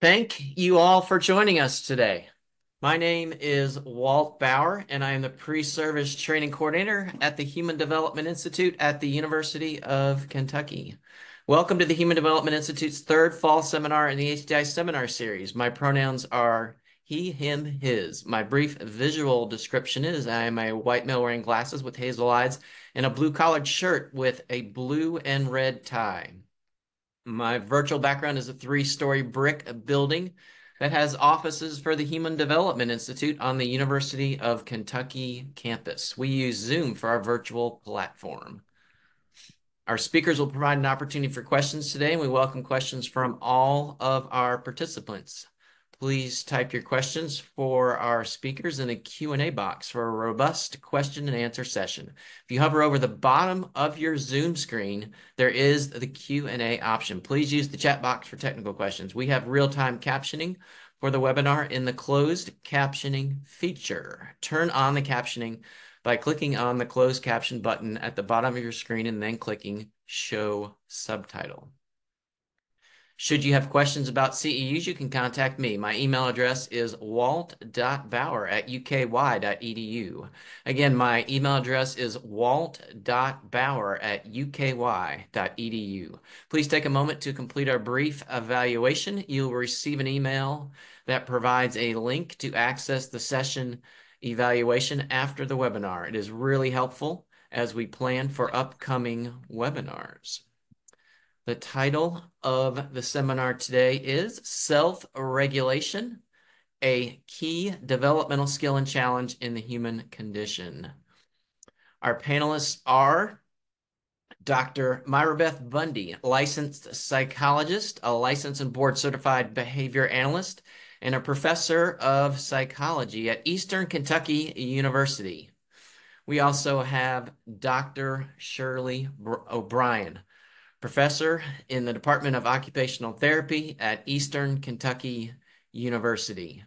Thank you all for joining us today. My name is Walt Bauer, and I am the Pre-Service Training Coordinator at the Human Development Institute at the University of Kentucky. Welcome to the Human Development Institute's third fall seminar in the HDI seminar series. My pronouns are he, him, his. My brief visual description is I am a white male wearing glasses with hazel eyes and a blue collared shirt with a blue and red tie. My virtual background is a three-story brick building that has offices for the Human Development Institute on the University of Kentucky campus. We use Zoom for our virtual platform. Our speakers will provide an opportunity for questions today, and we welcome questions from all of our participants. Please type your questions for our speakers in the Q&A box for a robust question and answer session. If you hover over the bottom of your Zoom screen, there is the Q&A option. Please use the chat box for technical questions. We have real-time captioning for the webinar in the closed captioning feature. Turn on the captioning by clicking on the closed caption button at the bottom of your screen and then clicking Show Subtitle. Should you have questions about CEUs, you can contact me. My email address is walt.bauer@uky.edu. Again, my email address is walt.bauer@uky.edu. Please take a moment to complete our brief evaluation. You'll receive an email that provides a link to access the session evaluation after the webinar. It is really helpful as we plan for upcoming webinars. The title of the seminar today is Self-Regulation, a Key Developmental Skill and Challenge in the Human Condition. Our panelists are Dr. Myra Beth Bundy, licensed psychologist, a licensed and board certified behavior analyst, and a professor of psychology at Eastern Kentucky University. We also have Dr. Shirley O'Brien, professor in the Department of Occupational Therapy at Eastern Kentucky University.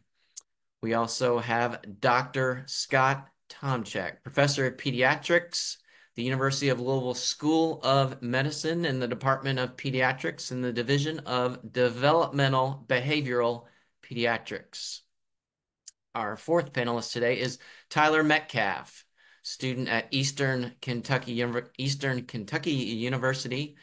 We also have Dr. Scott Tomczyk, professor of pediatrics, the University of Louisville School of Medicine in the Department of Pediatrics in the Division of Developmental Behavioral Pediatrics. Our fourth panelist today is Tyler Metcalf, student at Eastern Kentucky University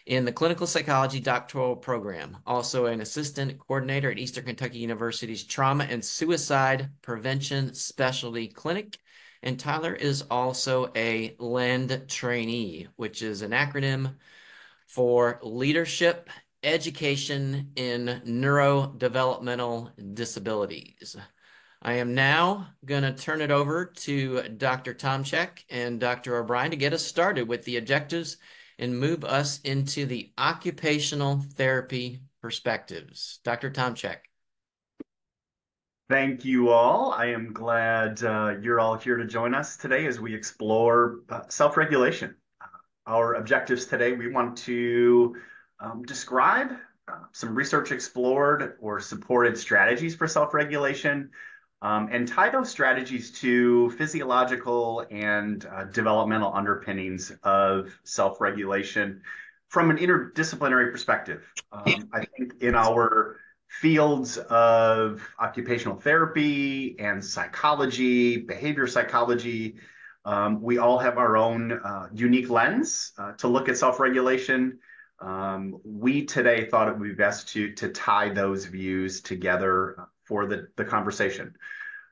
in the clinical psychology doctoral program, also an assistant coordinator at Eastern Kentucky University's Trauma and Suicide Prevention Specialty Clinic. And Tyler is also a LEND trainee, which is an acronym for Leadership Education in Neurodevelopmental Disabilities. I am now going to turn it over to Dr. Tomczyk and Dr. O'Brien to get us started with the objectives and move us into the occupational therapy perspectives. Dr. Tomczyk. Thank you all. I am glad you're all here to join us today as we explore self-regulation. Our objectives today, we want to describe some research explored or supported strategies for self-regulation, and tie those strategies to physiological and developmental underpinnings of self-regulation from an interdisciplinary perspective. I think in our fields of occupational therapy and psychology, behavior psychology, we all have our own unique lens to look at self-regulation. We today thought it would be best to tie those views together for the conversation.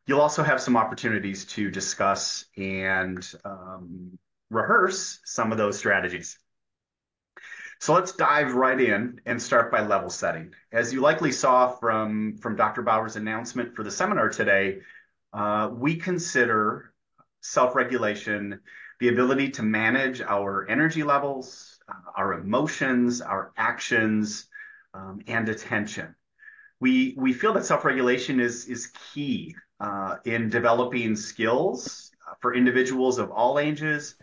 You'll also have some opportunities to discuss and rehearse some of those strategies. So let's dive right in and start by level setting. As you likely saw from Dr. Bauer's announcement for the seminar today, we consider self-regulation the ability to manage our energy levels, our emotions, our actions, and attention. We feel that self-regulation is key in developing skills for individuals of all ages,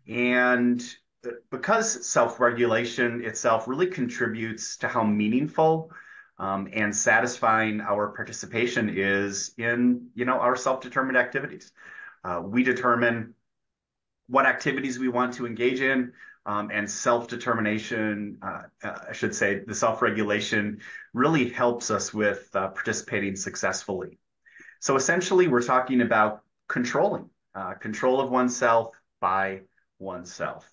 and because self-regulation itself really contributes to how meaningful and satisfying our participation is in our self-determined activities. We determine what activities we want to engage in, and self-determination, I should say, the self-regulation really helps us with participating successfully. So essentially, we're talking about control of oneself by oneself.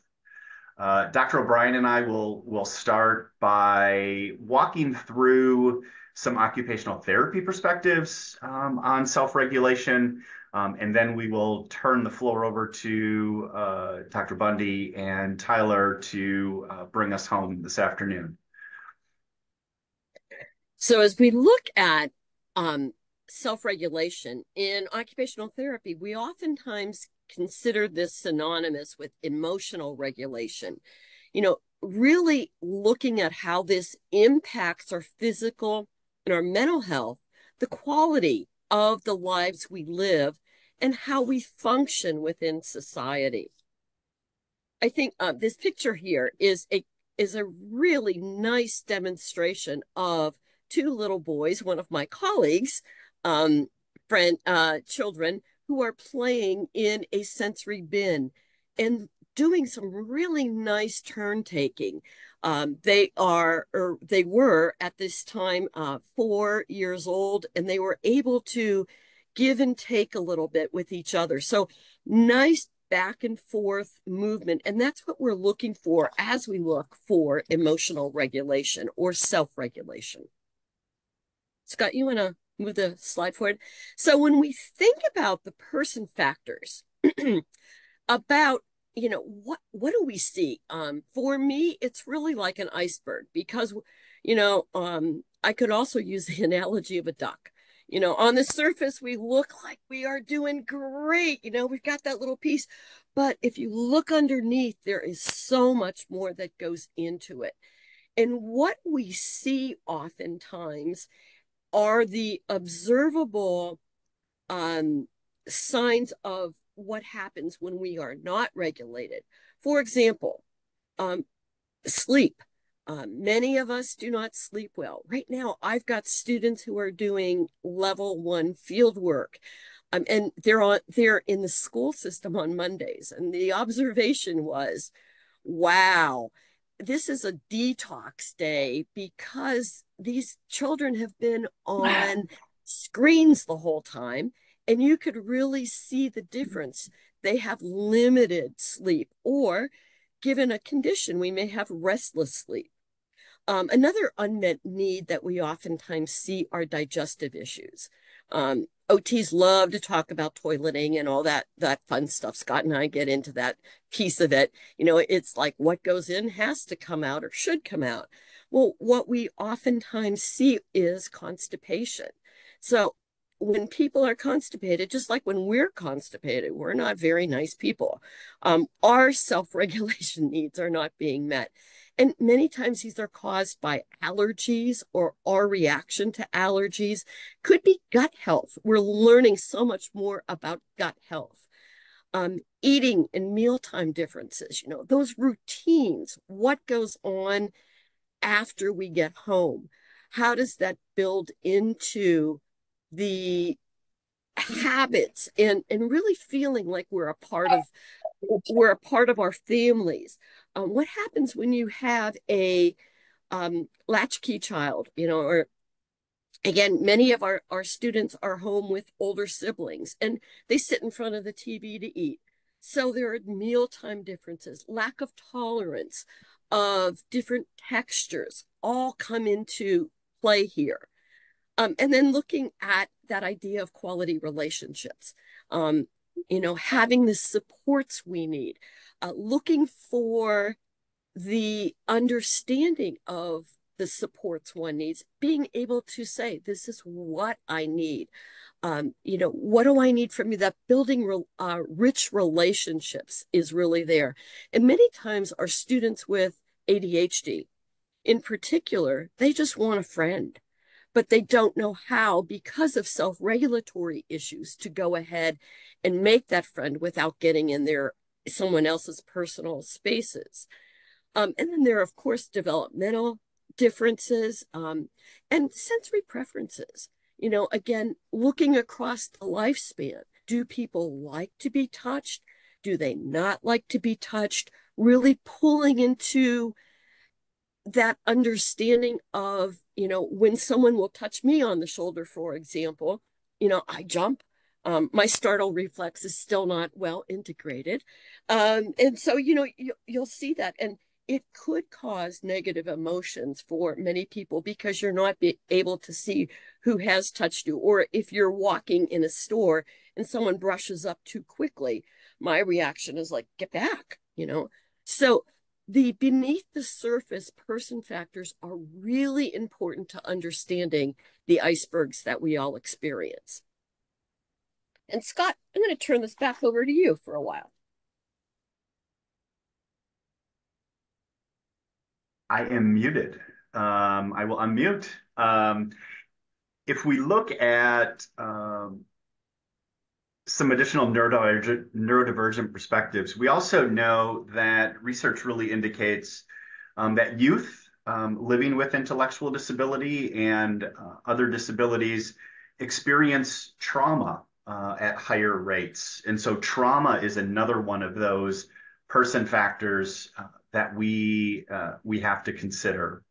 Dr. O'Brien and I will start by walking through some occupational therapy perspectives on self-regulation, and then we will turn the floor over to Dr. Bundy and Tyler to bring us home this afternoon. So, as we look at self regulation in occupational therapy, we oftentimes consider this synonymous with emotional regulation. Really looking at how this impacts our physical and our mental health, the quality of the lives we live, and how we function within society. I think this picture here is a really nice demonstration of two little boys, one of my colleagues, friend children who are playing in a sensory bin and doing some really nice turn taking. They were at this time 4 years old, and they were able to give and take a little bit with each other. So nice back and forth movement. And that's what we're looking for as we look for emotional regulation or self regulation. Scott, you want to move the slide forward? So when we think about the person factors, about what do we see? For me, it's really like an iceberg because I could also use the analogy of a duck. On the surface, we look like we are doing great. We've got that little piece. But if you look underneath, there is so much more that goes into it. And what we see oftentimes are the observable signs of what happens when we are not regulated. For example, sleep. Many of us do not sleep well. Right now, I've got students who are doing level 1 field work, and they're in the school system on Mondays. And the observation was, wow, this is a detox day because these children have been on screens the whole time, and you could really see the difference. They have limited sleep, or given a condition, we may have restless sleep. Another unmet need that we oftentimes see are digestive issues. OTs love to talk about toileting and all that fun stuff. Scott and I get into that piece of it. It's like what goes in has to come out or should come out. Well, what we oftentimes see is constipation. So when people are constipated, just like when we're constipated, we're not very nice people. Our self-regulation needs are not being met. And many times these are caused by allergies or our reaction to allergies. Could be gut health. We're learning so much more about gut health. Eating and mealtime differences, those routines, what goes on after we get home? How does that build into the habits and really feeling like we're a part of our families? What happens when you have a latchkey child, or again, many of our students are home with older siblings and they sit in front of the TV to eat. So there are mealtime differences, lack of tolerance of different textures all come into play here. And then looking at that idea of quality relationships, having the supports we need, looking for the understanding of the supports one needs, being able to say, this is what I need. What do I need from you? That building rich relationships is really there. And many times our students with ADHD in particular, they just want a friend, but they don't know how because of self-regulatory issues to go ahead and make that friend without getting in someone else's personal spaces. And then there are, of course, developmental differences and sensory preferences. Again, looking across the lifespan, do people like to be touched? Do they not like to be touched? really pulling into that understanding of, when someone will touch me on the shoulder, for example, I jump. My startle reflex is still not well integrated. And so, you'll see that. And it could cause negative emotions for many people because you're not able to see who has touched you. Or if you're walking in a store and someone brushes up too quickly, my reaction is like, get back. So the beneath the surface person factors are really important to understanding the icebergs that we all experience. And Scott, I'm going to turn this back over to you for a while. I am muted. I will unmute. If we look at some additional neurodivergent perspectives, we also know that research really indicates that youth living with intellectual disability and other disabilities experience trauma at higher rates. And so trauma is another one of those person factors that we have to consider.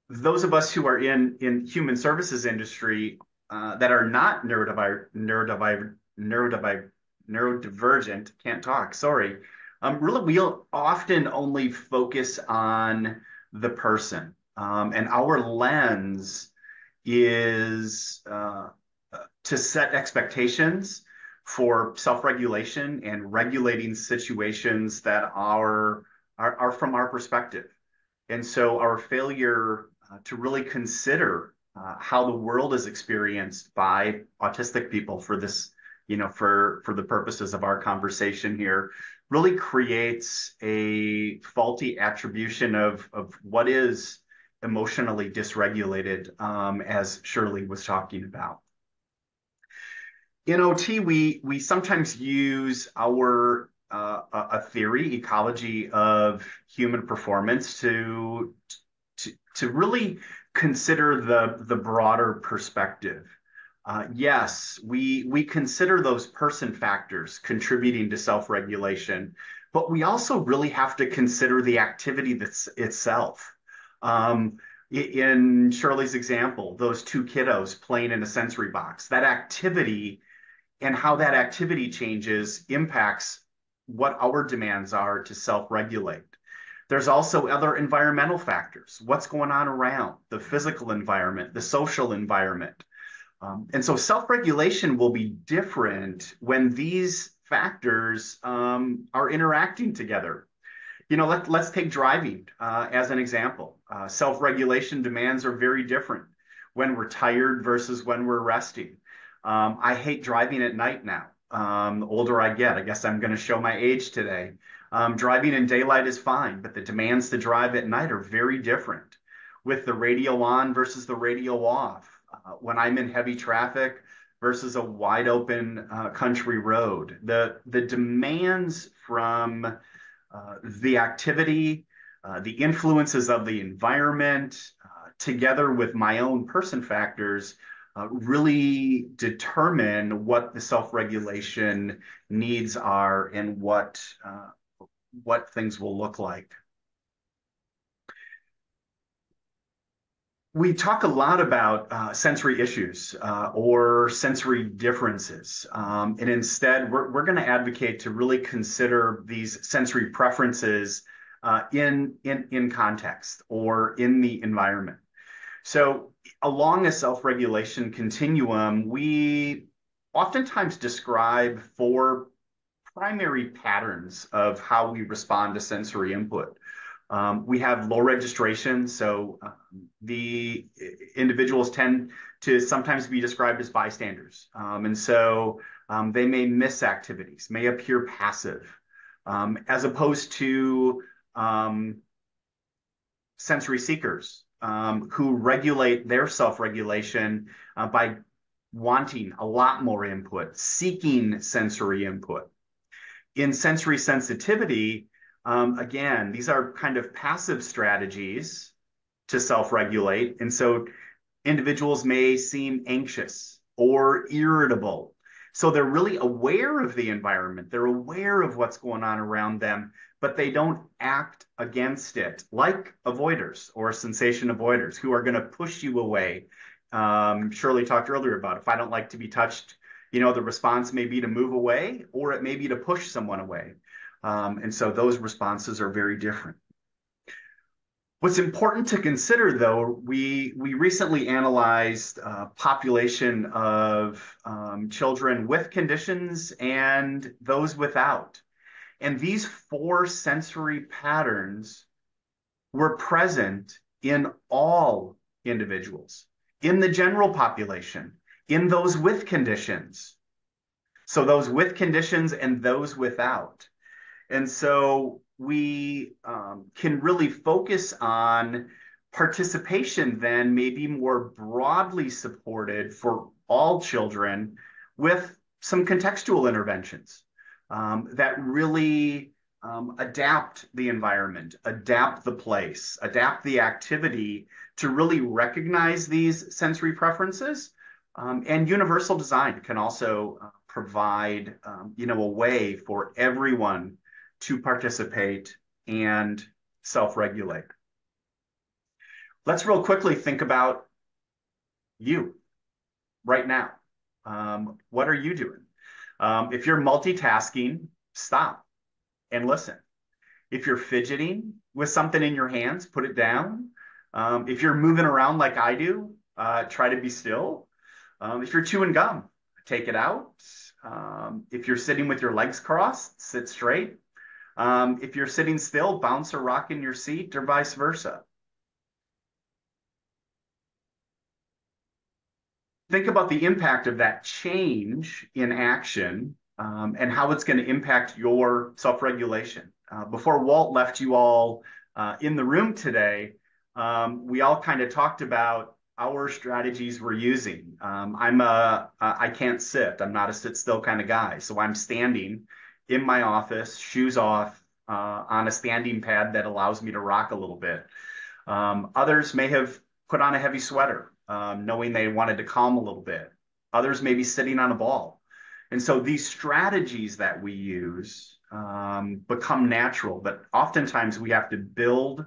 Those of us who are in human services industry that are not neurodivergent, can't talk, sorry, really we'll often only focus on the person. And our lens is to set expectations for self-regulation and regulating situations that are from our perspective. And so our failure to really consider how the world is experienced by autistic people for this, for the purposes of our conversation here, really creates a faulty attribution of what is emotionally dysregulated, as Shirley was talking about. In OT, we sometimes use our a theory, ecology of human performance, to really consider the broader perspective. Yes, we consider those person factors contributing to self-regulation, but we also really have to consider the activity that's itself. In Shirley's example, those two kiddos playing in a sensory box, that activity and how that activity changes impacts what our demands are to self-regulate. There's also other environmental factors. What's going on around the physical environment, the social environment. And so self-regulation will be different when these factors are interacting together. Let's take driving as an example. Self-regulation demands are very different when we're tired versus when we're resting. I hate driving at night now. The older I get, I guess I'm going to show my age today. Driving in daylight is fine, but the demands to drive at night are very different with the radio on versus the radio off. When I'm in heavy traffic versus a wide open country road, the demands from the activity, the influences of the environment, together with my own person factors, really determine what the self-regulation needs are and what things will look like. We talk a lot about sensory issues or sensory differences. And instead, we're going to advocate to really consider these sensory preferences in context or in the environment. So along a self-regulation continuum, we oftentimes describe four primary patterns of how we respond to sensory input. We have low registration, so the individuals tend to sometimes be described as bystanders. And so they may miss activities, may appear passive, as opposed to sensory seekers who regulate their self-regulation by wanting a lot more input, seeking sensory input. In sensory sensitivity, again, these are kind of passive strategies to self-regulate. And so individuals may seem anxious or irritable So they're really aware of the environment. They're aware of what's going on around them, but they don't act against it like avoiders or sensation avoiders who are going to push you away. Shirley talked earlier about if I don't like to be touched, the response may be to move away or it may be to push someone away. And so those responses are very different. What's important to consider, though, we recently analyzed a population of children with conditions and those without. And these four sensory patterns were present in all individuals, in the general population, in those with conditions. So those with conditions and those without. And so we can really focus on participation then maybe more broadly supported for all children with some contextual interventions that really adapt the environment, adapt the place, adapt the activity to really recognize these sensory preferences. And universal design can also provide, a way for everyone to participate and self-regulate. Let's real quickly think about you right now. What are you doing? If you're multitasking, stop and listen. If you're fidgeting with something in your hands, put it down. If you're moving around like I do, try to be still. If you're chewing gum, take it out. If you're sitting with your legs crossed, sit straight. If you're sitting still, bounce or rock in your seat or vice versa. Think about the impact of that change in action and how it's going to impact your self-regulation. Before Walt left you all in the room today, we all kind of talked about our strategies we're using. I can't sit. I'm not a sit still kind of guy. So I'm standing in my office, shoes off, on a standing pad that allows me to rock a little bit. Others may have put on a heavy sweater, knowing they wanted to calm a little bit. Others may be sitting on a ball. And so these strategies that we use become natural, but oftentimes we have to build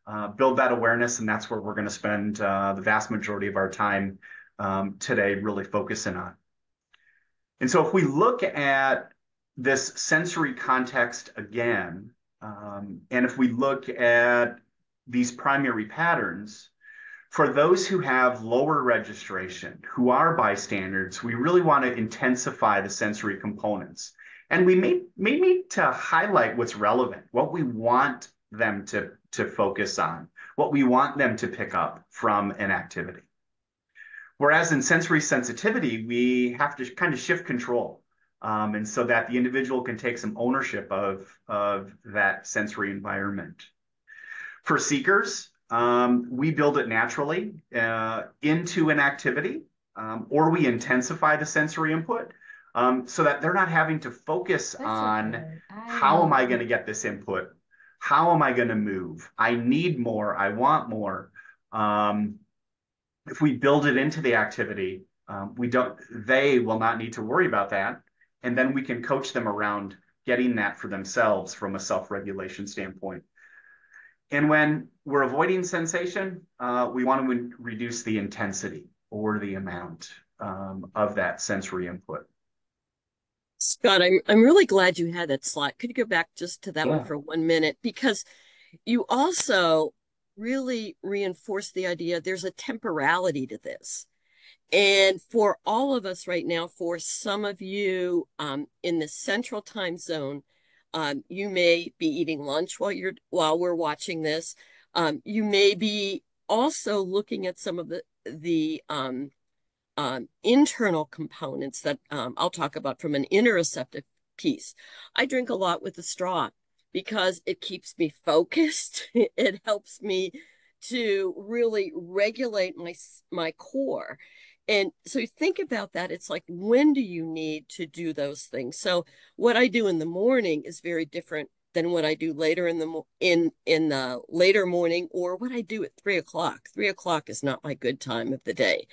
that awareness, and that's where we're going to spend the vast majority of our time today really focusing on. And so if we look at this sensory context again, and if we look at these primary patterns, for those who have lower registration, who are bystanders, we really want to intensify the sensory components. And we may need to highlight what's relevant, what we want them to focus on, what we want them to pick up from an activity. Whereas in sensory sensitivity, we have to kind of shift control. And so that the individual can take some ownership of that sensory environment. For seekers, we build it naturally into an activity, or we intensify the sensory input so that they're not having to focus on how am I going to get this input? How am I going to move? I need more. I want more. If we build it into the activity, they will not need to worry about that. And then we can coach them around getting that for themselves from a self-regulation standpoint. And when we're avoiding sensation, we want to reduce the intensity or the amount of that sensory input. Scott, I'm really glad you had that slide. Could you go back just to that one for 1 minute? Because you also really reinforce the idea there's a temporality to this. And for all of us right now, for some of you in the central time zone, you may be eating lunch while we're watching this. You may be also looking at some of the internal components that I'll talk about from an interoceptive piece. I drink a lot with a straw because it keeps me focused. It helps me to really regulate my core. And so think about that. It's like, when do you need to do those things? So what I do in the morning is very different than what I do later in the later morning, or what I do at 3 o'clock. 3 o'clock is not my good time of the day.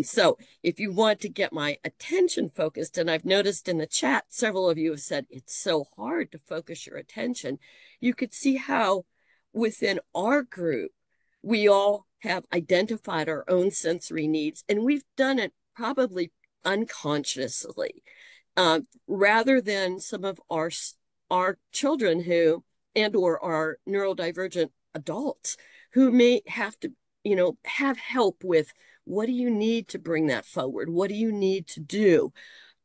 So if you want to get my attention focused, and I've noticed in the chat, several of you have said it's so hard to focus your attention. You could see how within our group, we all have identified our own sensory needs, and we've done it probably unconsciously, rather than some of our children who and or our neurodivergent adults who may have to have help with what do you need to bring that forward, what do you need to do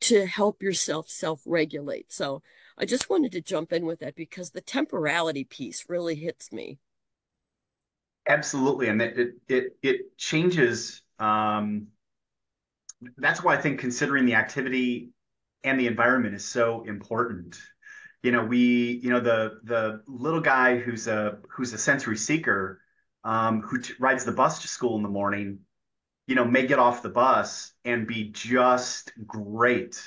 to help yourself self-regulate. So I just wanted to jump in with that because the temporality piece really hits me. Absolutely, and it changes. That's why I think considering the activity and the environment is so important. The little guy who's a sensory seeker, who rides the bus to school in the morning, may get off the bus and be just great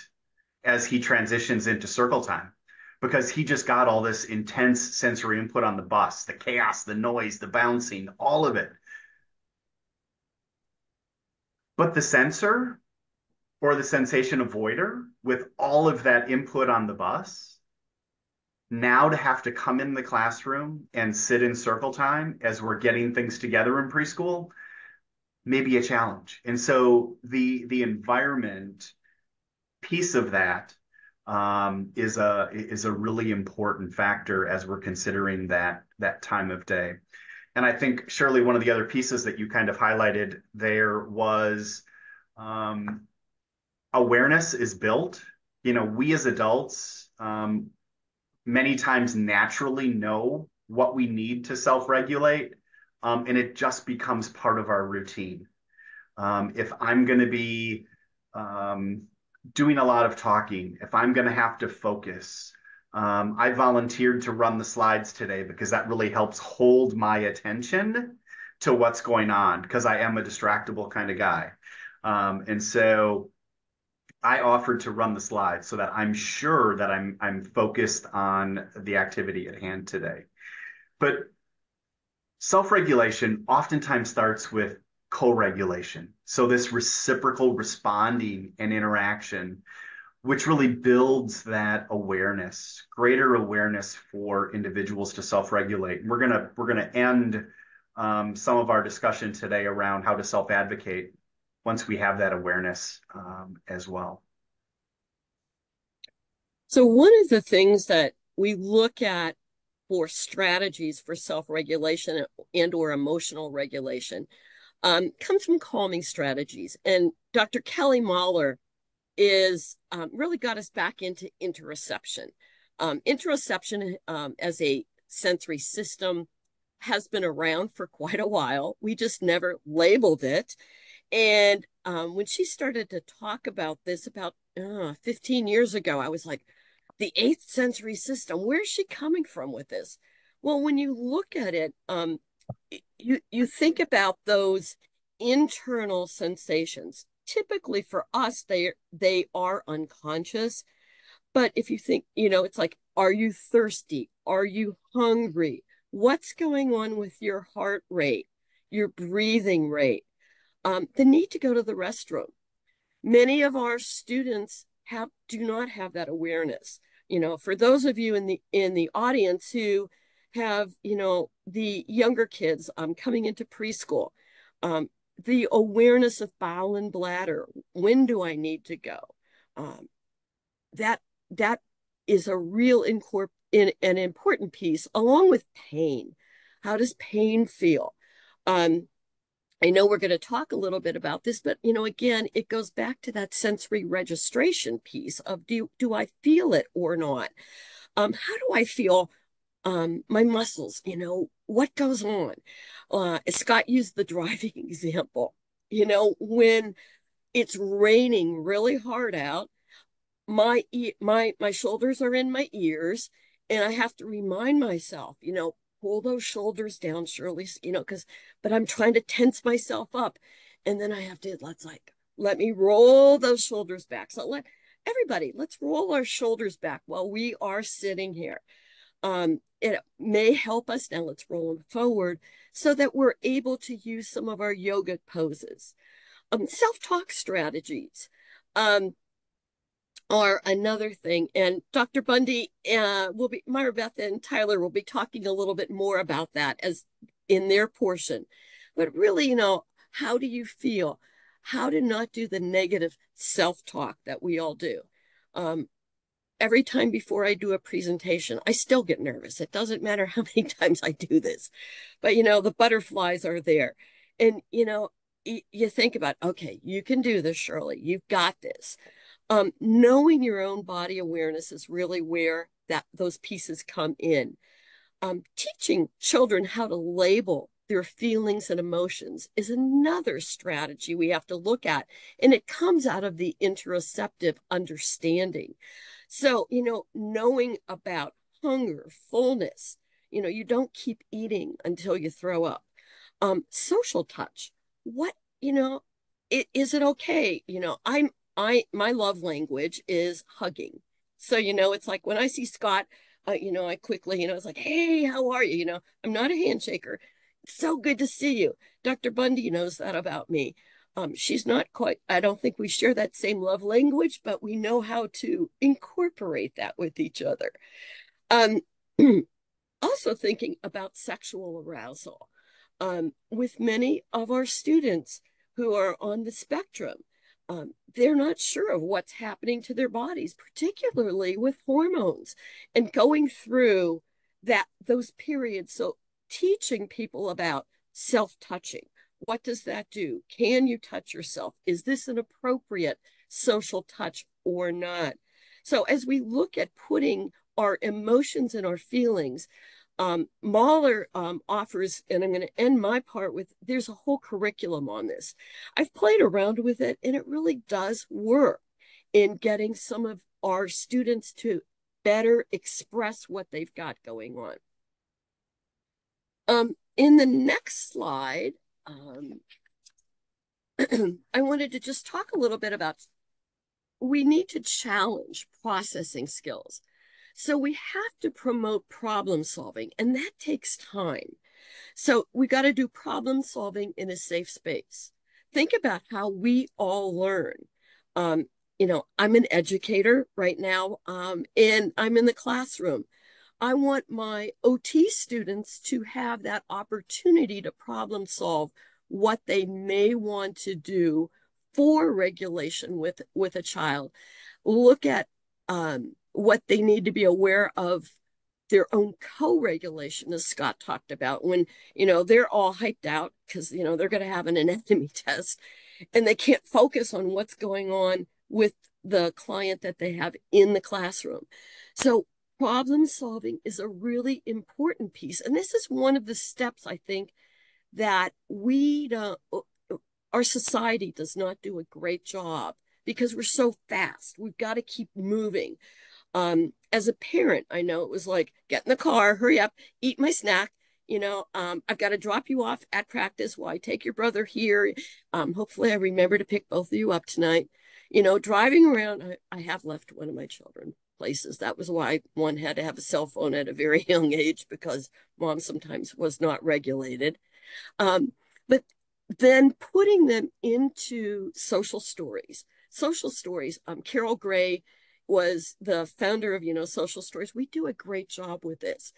as he transitions into circle time, because he just got all this intense sensory input on the bus, the chaos, the noise, the bouncing, all of it. But the sensor or the sensation avoider, with all of that input on the bus, now to have to come in the classroom and sit in circle time as we're getting things together in preschool may be a challenge. And so the environment piece of that, is a really important factor as we're considering that time of day. And I think, Shirley, one of the other pieces that you kind of highlighted there was, awareness is built. We as adults, many times naturally know what we need to self-regulate, and it just becomes part of our routine. If I'm going to be doing a lot of talking, if I'm going to have to focus, I volunteered to run the slides today because that really helps hold my attention to what's going on, because I am a distractible kind of guy. And so I offered to run the slides so that I'm sure that I'm focused on the activity at hand today. But self-regulation oftentimes starts with co-regulation. So this reciprocal responding and interaction, which really builds that awareness, greater awareness for individuals to self-regulate. And we're gonna end some of our discussion today around how to self-advocate once we have that awareness, as well. So one of the things that we look at for strategies for self-regulation and or emotional regulation, comes from calming strategies. And Dr. Kelly Mahler is really got us back into interoception. Interoception, as a sensory system, has been around for quite a while. We just never labeled it. And when she started to talk about this about 15 years ago, I was like, the eighth sensory system, where's she coming from with this? Well, when you look at it, you think about those internal sensations. Typically for us, they are unconscious. But if you think, it's like, are you thirsty? Are you hungry? What's going on with your heart rate, your breathing rate? The need to go to the restroom. Many of our students do not have that awareness. For those of you in the audience who have, the younger kids coming into preschool, the awareness of bowel and bladder. When do I need to go? That is a real an important piece, along with pain. How does pain feel? I know we're going to talk a little bit about this, but again, it goes back to that sensory registration piece of do I feel it or not? How do I feel my muscles? What goes on? Scott used the driving example. When it's raining really hard out, my shoulders are in my ears, and I have to remind myself, pull those shoulders down, Shirley, but I'm trying to tense myself up. And then I have to, let me roll those shoulders back. So let's roll our shoulders back while we are sitting here. It may help us. Now let's roll them forward so that we're able to use some of our yoga poses. Self-talk strategies are another thing. And Dr. Bundy Myra Beth and Tyler will be talking a little bit more about that as in their portion. But really, how do you feel? How to not do the negative self-talk that we all do. Every time before I do a presentation, I still get nervous. It doesn't matter how many times I do this, but the butterflies are there. And, you think about, okay, you can do this, Shirley. You've got this. Knowing your own body awareness is really where those pieces come in. Teaching children how to label their feelings and emotions is another strategy we have to look at. And it comes out of the interoceptive understanding. So, knowing about hunger, fullness, you don't keep eating until you throw up. Social touch. What, is it okay? My love language is hugging. So, it's like when I see Scott, I quickly, it's like, hey, how are you? I'm not a handshaker. It's so good to see you. Dr. Bundy knows that about me. She's not quite, I don't think we share that same love language, but we know how to incorporate that with each other. Um, also thinking about sexual arousal. With many of our students who are on the spectrum, they're not sure of what's happening to their bodies, particularly with hormones and going through those periods. So teaching people about self-touching. What does that do? Can you touch yourself? Is this an appropriate social touch or not? So as we look at putting our emotions and our feelings, Mahler offers, and I'm going to end my part with, there's a whole curriculum on this. I've played around with it, and it really does work in getting some of our students to better express what they've got going on. In the next slide, I wanted to just talk a little bit about, we need to challenge processing skills. So we have to promote problem solving, and that takes time. So we got to do problem solving in a safe space. Think about how we all learn. I'm an educator right now, and I'm in the classroom. I want my OT students to have that opportunity to problem solve what they may want to do for regulation with a child. Look at what they need to be aware of their own co-regulation, as Scott talked about, when they're all hyped out because they're going to have an anatomy test and they can't focus on what's going on with the client that they have in the classroom. So problem solving is a really important piece, and this is one of the steps I think that our society does not do a great job because we're so fast. We've got to keep moving. As a parent, I know it was like, get in the car, hurry up, eat my snack. I've got to drop you off at practice while I take your brother here. Hopefully I remember to pick both of you up tonight. Driving around, I have left one of my children places. That was why one had to have a cell phone at a very young age, because mom sometimes was not regulated. But then putting them into social stories. Carol Gray was the founder of, Social Stories. We do a great job with this.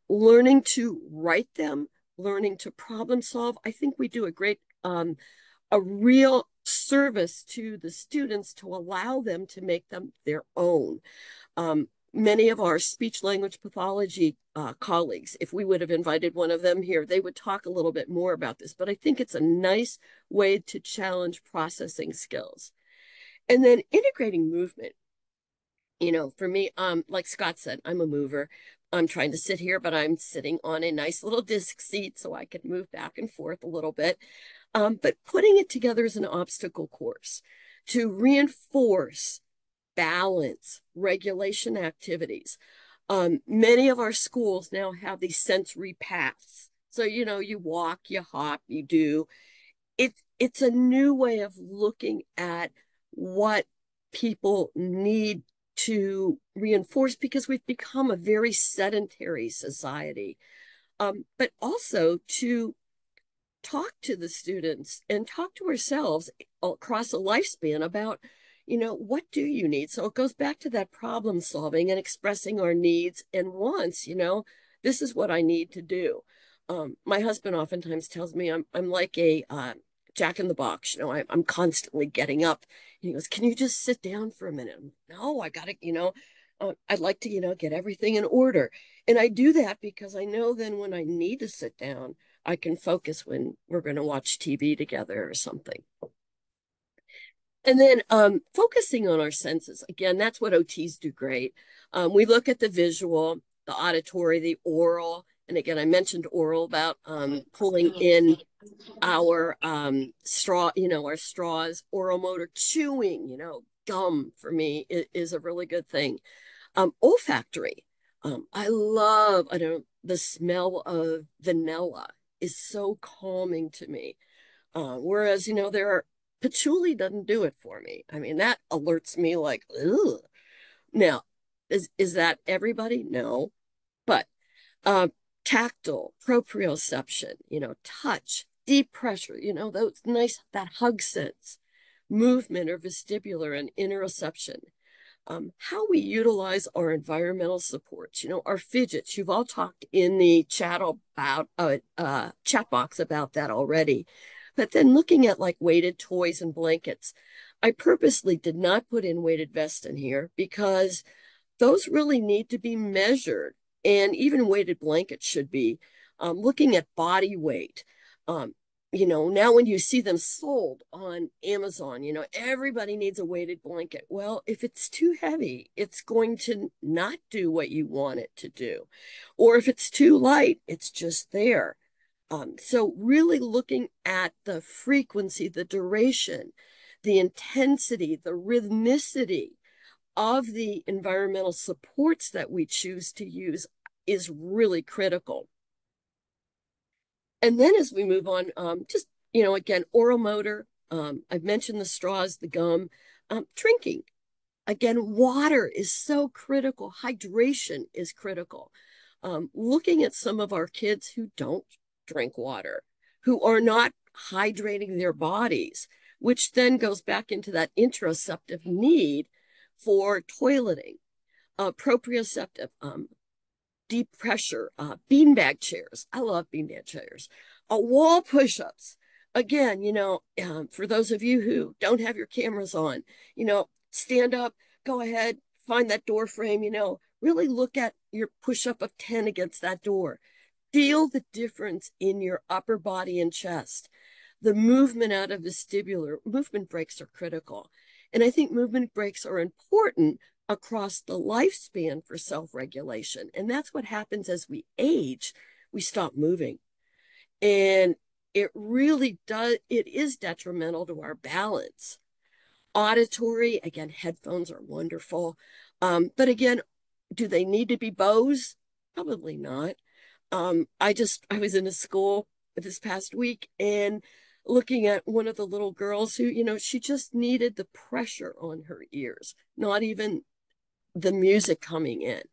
Learning to write them, learning to problem solve. I think we do a real service to the students to allow them to make them their own. Many of our speech language pathology colleagues, if we would have invited one of them here, they would talk a little bit more about this, but I think it's a nice way to challenge processing skills. And then integrating movement. For me, like Scott said, I'm a mover. I'm trying to sit here, but I'm sitting on a nice little disc seat so I can move back and forth a little bit. But putting it together as an obstacle course to reinforce balance, regulation activities. Many of our schools now have these sensory paths. So, you walk, you hop, you do. It's a new way of looking at what people need to reinforce because we've become a very sedentary society, but also to talk to the students and talk to ourselves across a lifespan about, what do you need? So it goes back to that problem solving and expressing our needs and wants. This is what I need to do. My husband oftentimes tells me I'm like a jack in the box. I'm constantly getting up. And he goes, "Can you just sit down for a minute?" No, I got to, I'd like to, get everything in order. And I do that because I know then when I need to sit down, I can focus when we're going to watch TV together or something. And then focusing on our senses. Again, that's what OTs do great. We look at the visual, the auditory, the oral. And again, I mentioned oral about pulling in our straw, our straws, oral motor, chewing, gum for me is a really good thing. Olfactory. I don't know, the smell of vanilla is so calming to me. Whereas, there are patchouli doesn't do it for me. I mean, that alerts me like, ugh. Now, is that everybody? No. But uh, tactile, proprioception, touch, deep pressure, those nice, that hug sense, movement or vestibular and interoception. How we utilize our environmental supports, our fidgets. You've all talked in the chat box about that already. But then looking at like weighted toys and blankets, I purposely did not put in weighted vests in here because those really need to be measured. And even weighted blankets should be looking at body weight. Um, now when you see them sold on Amazon, everybody needs a weighted blanket. Well, if it's too heavy, it's going to not do what you want it to do. Or if it's too light, it's just there. So really looking at the frequency, the duration, the intensity, the rhythmicity of the environmental supports that we choose to use is really critical. And then as we move on, just, again, oral motor, I've mentioned the straws, the gum, drinking. Again, water is so critical. Hydration is critical. Looking at some of our kids who don't drink water, who are not hydrating their bodies, which then goes back into that interoceptive need for toileting, proprioceptive, deep pressure, beanbag chairs. I love beanbag chairs. Wall push-ups. Again, for those of you who don't have your cameras on, stand up, go ahead, find that door frame, really look at your push-up of 10 against that door. Feel the difference in your upper body and chest. The movement out of vestibular, movement breaks are critical. And I think movement breaks are important across the lifespan for self-regulation. And that's what happens as we age, we stop moving. And it really does, it is detrimental to our balance. Auditory, again, headphones are wonderful. But again, do they need to be Bose? Probably not. I was in a school this past week and looking at one of the little girls who, she just needed the pressure on her ears, not even the music coming in.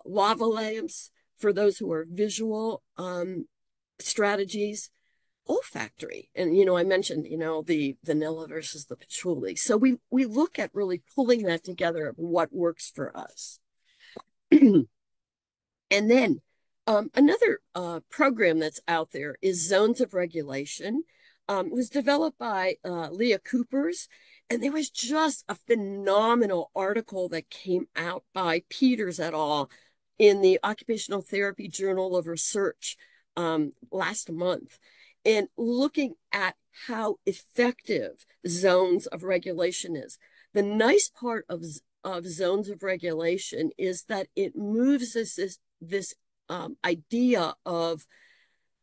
Lava lamps for those who are visual strategies, olfactory. And, I mentioned, the vanilla versus the patchouli. So we look at really pulling that together of what works for us. And then another program that's out there is Zones of Regulation. It was developed by Leah Coopers, and there was just a phenomenal article that came out by Peters et al. In the Occupational Therapy Journal of Research last month, and looking at how effective zones of regulation is. The nice part of zones of regulation is that it moves this idea of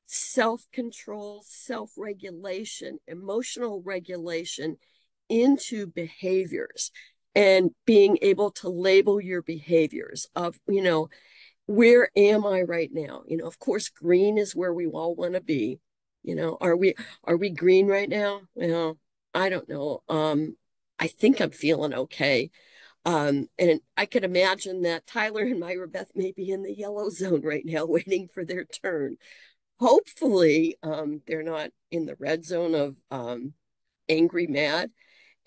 self-control, self-regulation, emotional regulation into behaviors and being able to label your behaviors of, where am I right now? Of course, green is where we all want to be. Are we green right now? I don't know. I think I'm feeling okay. And I can imagine that Tyler and Myra Beth may be in the yellow zone right now, waiting for their turn. Hopefully, they're not in the red zone of angry, mad,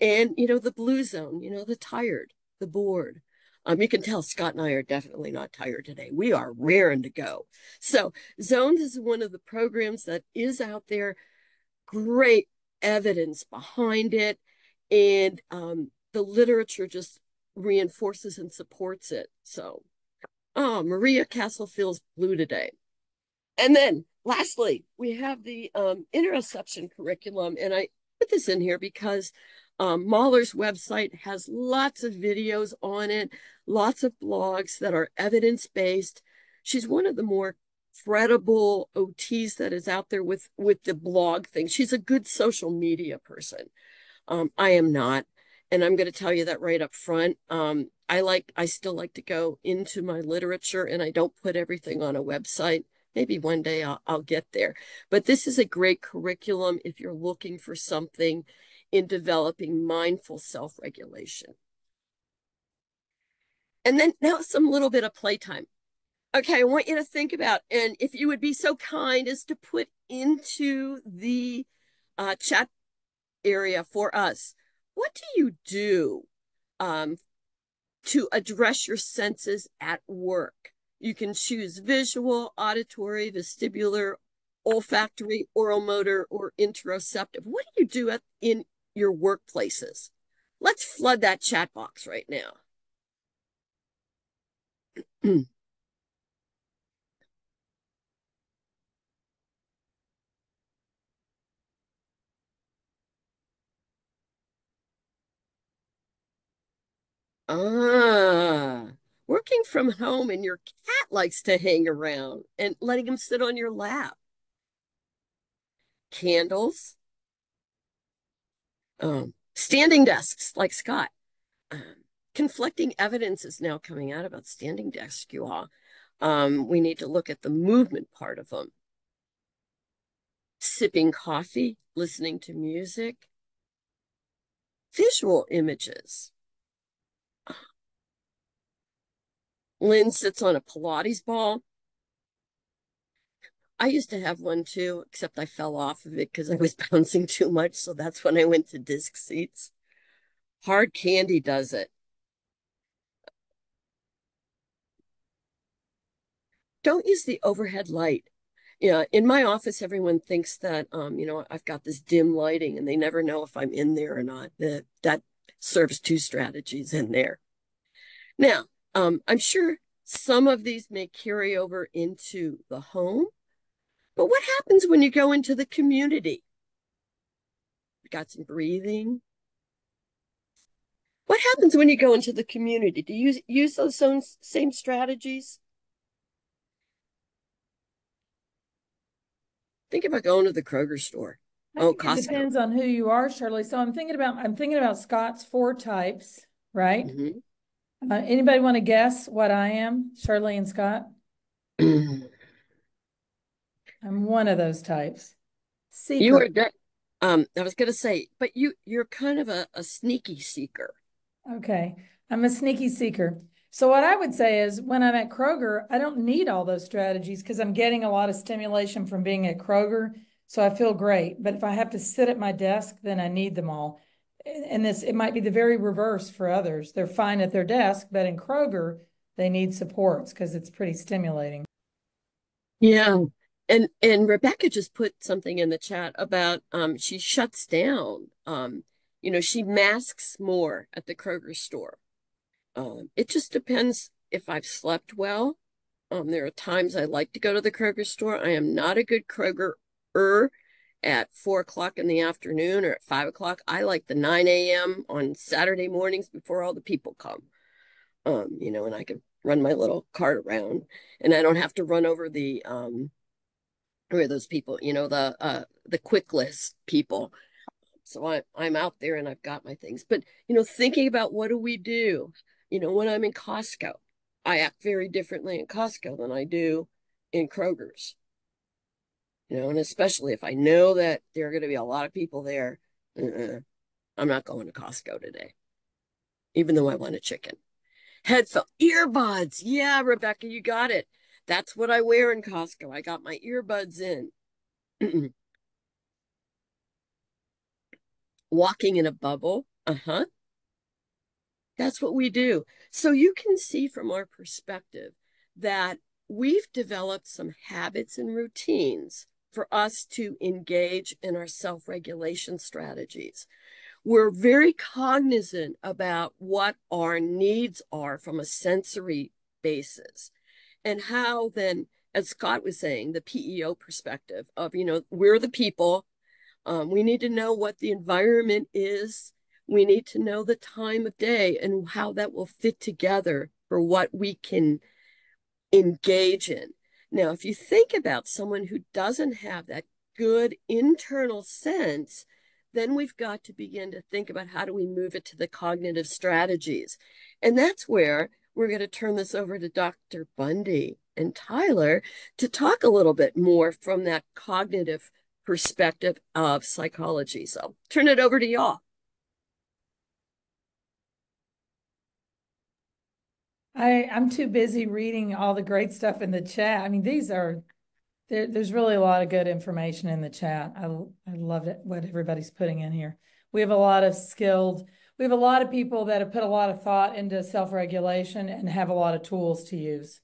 and the blue zone, the tired, the bored. You can tell Scott and I are definitely not tired today. We are raring to go. So, Zones is one of the programs that is out there. Great evidence behind it, and the literature just reinforces and supports it. So, oh, Maria Castle feels blue today. And then lastly, we have the interoception curriculum. And I put this in here because Mahler's website has lots of videos on it, lots of blogs that are evidence-based. She's one of the more credible OTs that is out there with the blog thing. She's a good social media person. I am not. And I'm going to tell you that right up front. I still like to go into my literature, and I don't put everything on a website. Maybe one day I'll get there. But this is a great curriculum if you're looking for something in developing mindful self-regulation. And then now some little bit of playtime. Okay, I want you to think about, and if you would be so kind as to put into the chat area for us, what do you do um, to address your senses at work? You can choose visual, auditory, vestibular, olfactory, oral motor, or interoceptive. What do you do in your workplaces? Let's flood that chat box right now. Ah, working from home and your cat likes to hang around and letting him sit on your lap. Candles, standing desks like Scott. Um, Conflicting evidence is now coming out about standing desks, you all. We need to look at the movement part of them. Sipping coffee, listening to music, visual images. Lynn sits on a Pilates ball. I used to have one too, except I fell off of it because I was bouncing too much. So that's when I went to disc seats. Hard candy does it. Don't use the overhead light. Yeah, in my office, everyone thinks that I've got this dim lighting, and they never know if I'm in there or not. That serves two strategies in there. Now, I'm sure some of these may carry over into the home, but what happens when you go into the community? You got some breathing. What happens when you go into the community? Do you use those same strategies? Think about going to the Kroger store. I think it Costco. depends on who you are, Shirley. So I'm thinking about Scott's 4 types, right? Anybody want to guess what I am, Shirley and Scott? I'm one of those types. You Seeker. are I was gonna say, but you're kind of a sneaky seeker. Okay. I'm a sneaky seeker. So what I would say is when I'm at Kroger, I don't need all those strategies because I'm getting a lot of stimulation from being at Kroger. So I feel great. But if I have to sit at my desk, then I need them all. And it might be the very reverse for others. They're fine at their desk, but in Kroger, they need supports because it's pretty stimulating. Yeah. And Rebecca just put something in the chat about she shuts down. She masks more at the Kroger store. It just depends if I've slept well. There are times I like to go to the Kroger store. I am not a good Kroger at 4 o'clock in the afternoon or at 5 o'clock. I like the 9 a.m. on Saturday mornings before all the people come. And I can run my little cart around, and I don't have to run over who are those people? The quick list people. So I'm out there and I've got my things. But thinking about what do we do? When I'm in Costco, I act very differently in Costco than I do in Kroger's. And especially if I know that there are going to be a lot of people there, I'm not going to Costco today. even though I want a chicken. Headphone, earbuds. Yeah, Rebecca, you got it. That's what I wear in Costco. I got my earbuds in. Walking in a bubble. Uh-huh. That's what we do. So you can see from our perspective that we've developed some habits and routines for us to engage in our self-regulation strategies. We're very cognizant about what our needs are from a sensory basis and how then, as Scott was saying, the PEO perspective of, we're the people. We need to know what the environment is. We need to know the time of day and how that will fit together for what we can engage in. Now, if you think about someone who doesn't have that good internal sense, then we've got to begin to think about how do we move it to the cognitive strategies. And that's where we're going to turn this over to Dr. Bundy and Tyler to talk a little bit more from that cognitive perspective of psychology. So turn it over to y'all. I'm too busy reading all the great stuff in the chat. I mean, there's really a lot of good information in the chat. I love it, what everybody's putting in here. We have a lot of people that have put a lot of thought into self-regulation and have a lot of tools to use.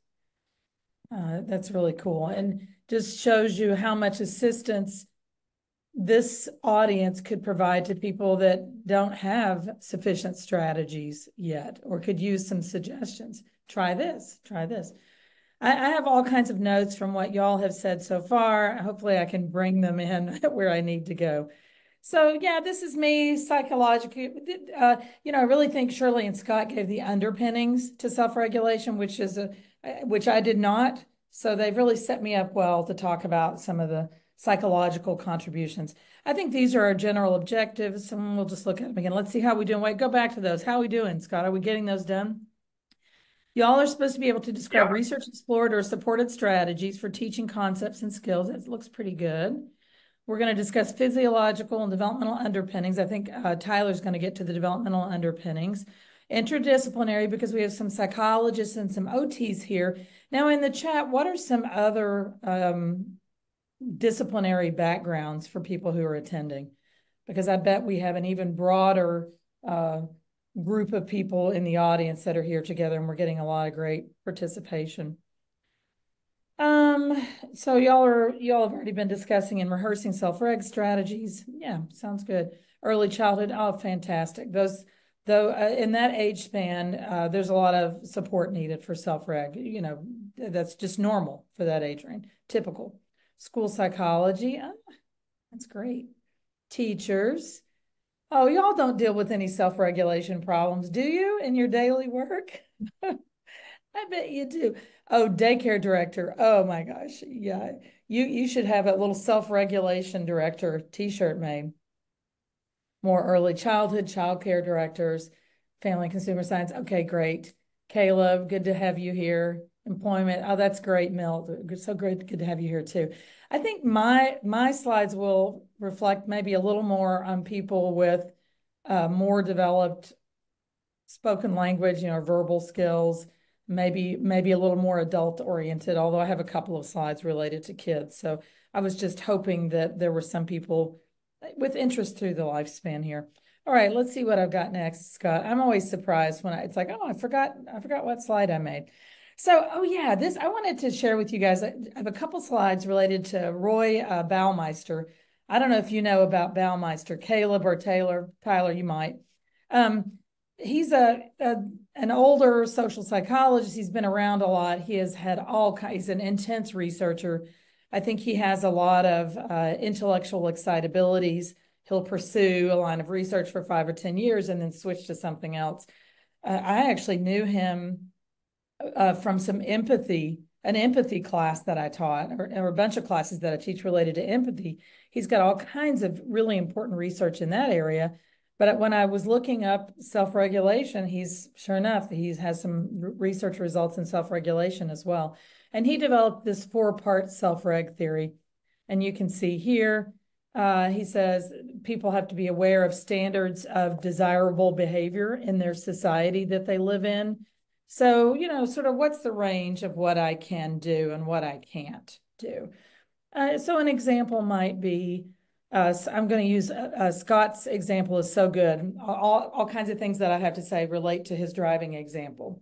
That's really cool. And just shows you how much assistance this audience could provide to people that don't have sufficient strategies yet, or could use some suggestions. Try this, try this. I have all kinds of notes from what y'all have said so far. Hopefully I can bring them in where I need to go. So yeah, this is me psychologically. I really think Shirley and Scott gave the underpinnings to self-regulation, which I did not. So they've really set me up well to talk about some of the psychological contributions. I think these are our general objectives, and we'll just look at them again. Let's see how we doing. Wait, go back to those. How are we doing, Scott? Are we getting those done? Y'all are supposed to be able to describe research explored or supported strategies for teaching concepts and skills. That looks pretty good. We're going to discuss physiological and developmental underpinnings. I think Tyler's going to get to the developmental underpinnings. Interdisciplinary, because we have some psychologists and some OTs here. Now in the chat, what are some other disciplinary backgrounds for people who are attending? Because I bet we have an even broader group of people in the audience that are here together, and we're getting a lot of great participation. So y'all have already been discussing and rehearsing self-reg strategies. Yeah, sounds good. Early childhood, oh, fantastic. Those, though, in that age span, there's a lot of support needed for self-reg. That's just normal for that age range, typical. School psychology, that's great. Teachers, oh, y'all don't deal with any self-regulation problems, do you, in your daily work? I bet you do. Oh, daycare director. Oh my gosh. Yeah. You should have a little self-regulation director t-shirt made. More early childhood, childcare directors, family and consumer science. Okay, great. Caleb, good to have you here. Employment. Oh, that's great, Milt. So great, good to have you here too. I think my slides will reflect maybe a little more on people with more developed spoken language, verbal skills, maybe a little more adult oriented, although I have a couple of slides related to kids. So I was just hoping that there were some people with interest through the lifespan here. All right, let's see what I've got next, Scott. I'm always surprised when it's like, oh, I forgot what slide I made. So, oh yeah, I wanted to share with you guys. I have a couple slides related to Roy Baumeister. I don't know if you know about Baumeister, Caleb or Tyler, you might. He's an older social psychologist. He's been around a lot. He has had he's an intense researcher. I think he has a lot of intellectual excitabilities. He'll pursue a line of research for 5 or 10 years and then switch to something else. I actually knew him from an empathy class that I taught, or a bunch of classes that I teach related to empathy. He's got all kinds of really important research in that area. But when I was looking up self-regulation, sure enough, he has some research results in self-regulation as well. And he developed this 4-part self-reg theory. And you can see here, He says people have to be aware of standards of desirable behavior in their society that they live in. So, sort of what's the range of what I can do and what I can't do. So an example might be, I'm going to use Scott's example is so good. All kinds of things that I have to say relate to his driving example.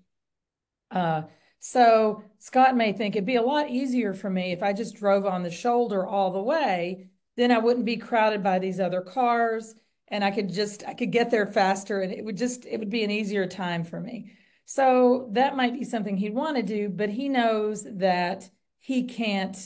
So Scott may think it'd be a lot easier for me if I just drove on the shoulder all the way, then I wouldn't be crowded by these other cars and I could get there faster and it would be an easier time for me. So that might be something he'd want to do, but he knows that he can't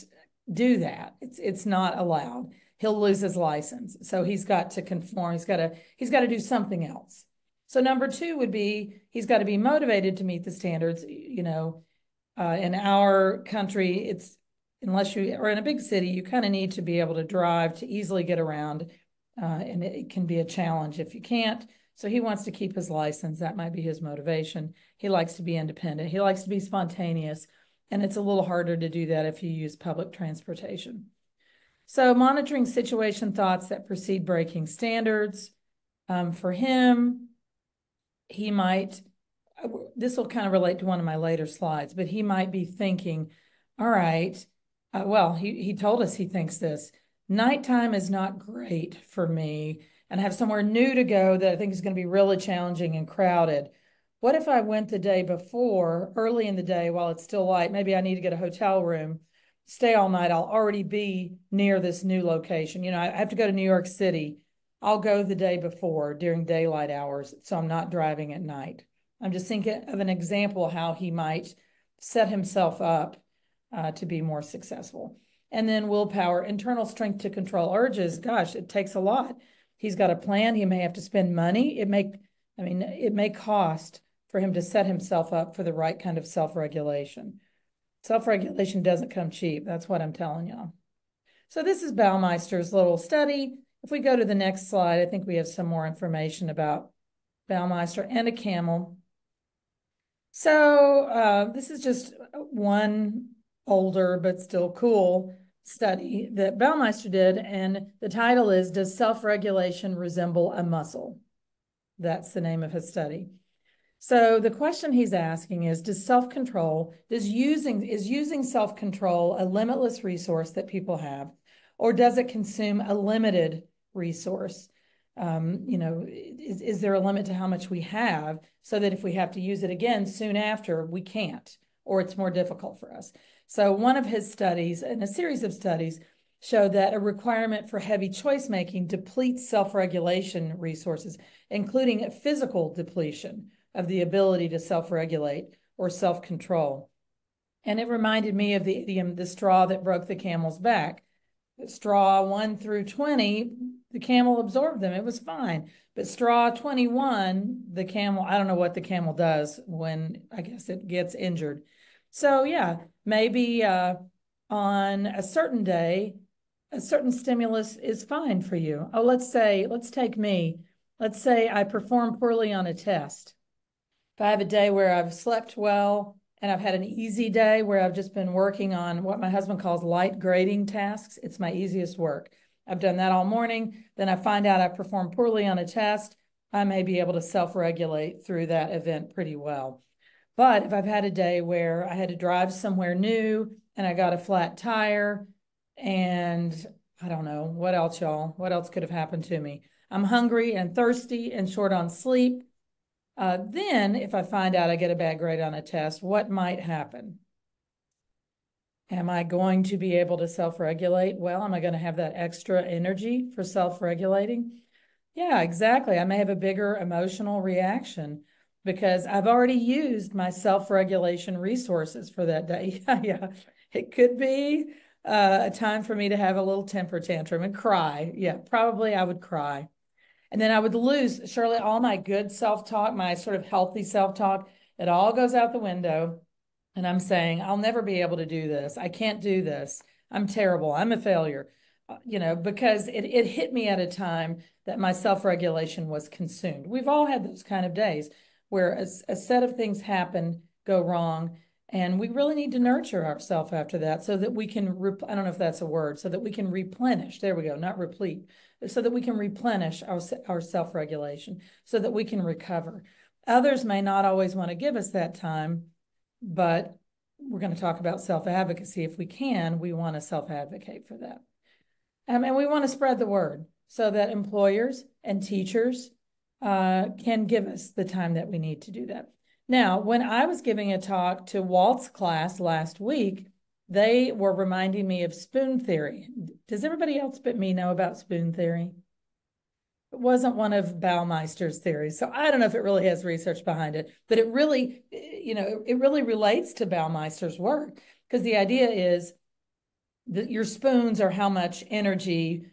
do that. It's not allowed. He'll lose his license. So he's got to conform. He's got to do something else. So number two would be he's got to be motivated to meet the standards. In our country, it's unless you are in a big city, you kind of need to be able to drive to easily get around, and it can be a challenge if you can't. So he wants to keep his license. That might be his motivation. He likes to be independent. He likes to be spontaneous, and it's a little harder to do that if you use public transportation. So monitoring situation thoughts that precede breaking standards. For him, he might, this will kind of relate to one of my later slides, but he might be thinking, all right, well, he told us he thinks this, nighttime is not great for me and I have somewhere new to go that I think is going to be really challenging and crowded. What if I went the day before, early in the day while it's still light? Maybe I need to get a hotel room, stay all night. I'll already be near this new location. I have to go to New York City. I'll go the day before during daylight hours, so I'm not driving at night. I'm just thinking of an example how he might set himself up to be more successful. And then willpower, internal strength to control urges. Gosh, it takes a lot. He's got a plan. He may have to spend money. It may cost for him to set himself up for the right kind of self-regulation. Self-regulation doesn't come cheap. That's what I'm telling y'all. So this is Baumeister's little study. If we go to the next slide, I think we have some more information about Baumeister and a camel. So this is just one older but still cool study that Baumeister did, and the title is, Does Self-Regulation Resemble a Muscle? That's the name of his study. So the question he's asking is, is using self-control a limitless resource that people have, or does it consume a limited resource? Is there a limit to how much we have so that if we have to use it again soon after, we can't, or it's more difficult for us? So one of his studies, and a series of studies, showed that a requirement for heavy choice making depletes self-regulation resources, including physical depletion of the ability to self-regulate or self-control. And it reminded me of the idiom, the straw that broke the camel's back. Straw 1 through 20, the camel absorbed them. It was fine. But straw 21, the camel, I don't know what the camel does when I guess it gets injured. So yeah, maybe on a certain day, a certain stimulus is fine for you. Oh, let's take me. Let's say I perform poorly on a test. If I have a day where I've slept well and I've had an easy day where I've just been working on what my husband calls light grading tasks, it's my easiest work. I've done that all morning. Then I find out I performed poorly on a test. I may be able to self-regulate through that event pretty well. But if I've had a day where I had to drive somewhere new and I got a flat tire and I don't know, what else, y'all? What else could have happened to me? I'm hungry and thirsty and short on sleep. Then if I find out I get a bad grade on a test, what might happen? Am I going to be able to self-regulate? Well, am I going to have that extra energy for self-regulating? Yeah, exactly. I may have a bigger emotional reaction because I've already used my self-regulation resources for that day. Yeah, it could be a time for me to have a little temper tantrum and cry. Yeah, probably I would cry. And then I would lose, Shirley, all my good self-talk, my sort of healthy self-talk, it all goes out the window. And I'm saying, I'll never be able to do this. I can't do this. I'm terrible. I'm a failure, because it hit me at a time that my self-regulation was consumed. We've all had those kind of days where a set of things happen, go wrong, And we really need to nurture ourselves after that so that we can, I don't know if that's a word, so that we can replenish. There we go, not replete, so that we can replenish our self-regulation, so that we can recover. Others may not always want to give us that time, but we're going to talk about self-advocacy. If we can, we want to self-advocate for that. And we want to spread the word so that employers and teachers can give us the time that we need to do that. Now, when I was giving a talk to Walt's class last week, they were reminding me of spoon theory. Does everybody else but me know about spoon theory? It wasn't one of Baumeister's theories, so I don't know if it really has research behind it, but it really, it really relates to Baumeister's work, because the idea is that your spoons are how much energy,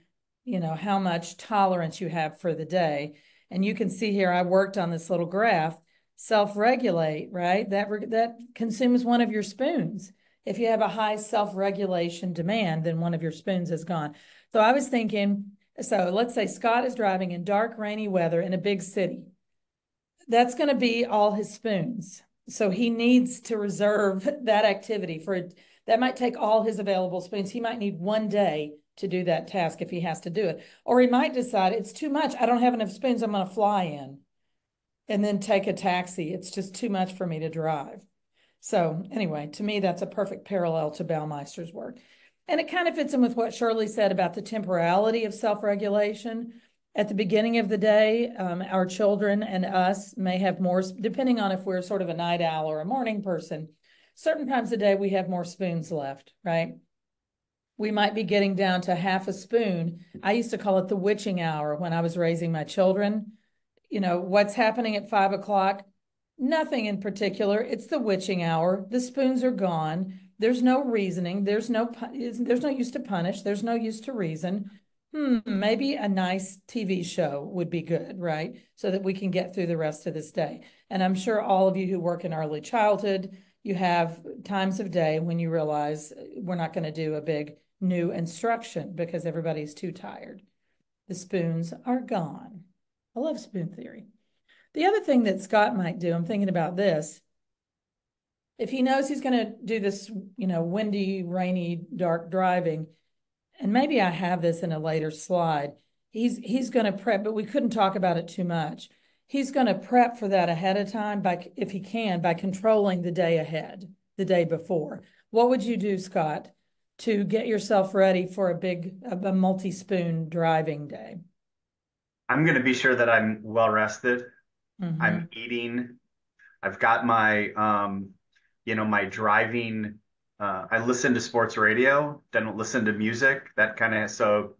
how much tolerance you have for the day. And you can see here, I worked on this little graph, self-regulate, right? That consumes one of your spoons. If you have a high self-regulation demand, then one of your spoons is gone. So I was thinking, so let's say Scott is driving in dark, rainy weather in a big city. That's going to be all his spoons. So he needs to reserve that activity for, that might take all his available spoons. He might need one day to do that task if he has to do it. Or he might decide it's too much. I don't have enough spoons. I'm going to fly in and then take a taxi. It's just too much for me to drive. So anyway, to me, that's a perfect parallel to Baumeister's work. And it kind of fits in with what Shirley said about the temporality of self-regulation. At the beginning of the day, our children and us may have more, depending on if we're sort of a night owl or a morning person, certain times of the day we have more spoons left, right? We might be getting down to half a spoon. I used to call it the witching hour when I was raising my children. What's happening at 5 o'clock? Nothing in particular. It's the witching hour. The spoons are gone. There's no reasoning. There's no use to punish. There's no use to reason. Maybe a nice TV show would be good, right? So that we can get through the rest of this day. And I'm sure all of you who work in early childhood, you have times of day when you realize we're not going to do a big new instruction because everybody's too tired. The spoons are gone. I love spoon theory. The other thing that Scott might do, I'm thinking about this, if he knows he's going to do this, windy, rainy, dark driving, and maybe I have this in a later slide, he's going to prep, but we couldn't talk about it too much. He's going to prep for that ahead of time if he can, by controlling the day ahead, the day before. What would you do, Scott, to get yourself ready for a multi-spoon driving day? I'm going to be sure that I'm well rested. Mm-hmm. I'm eating. I've got my, my driving. I listen to sports radio, don't listen to music. That kind of, so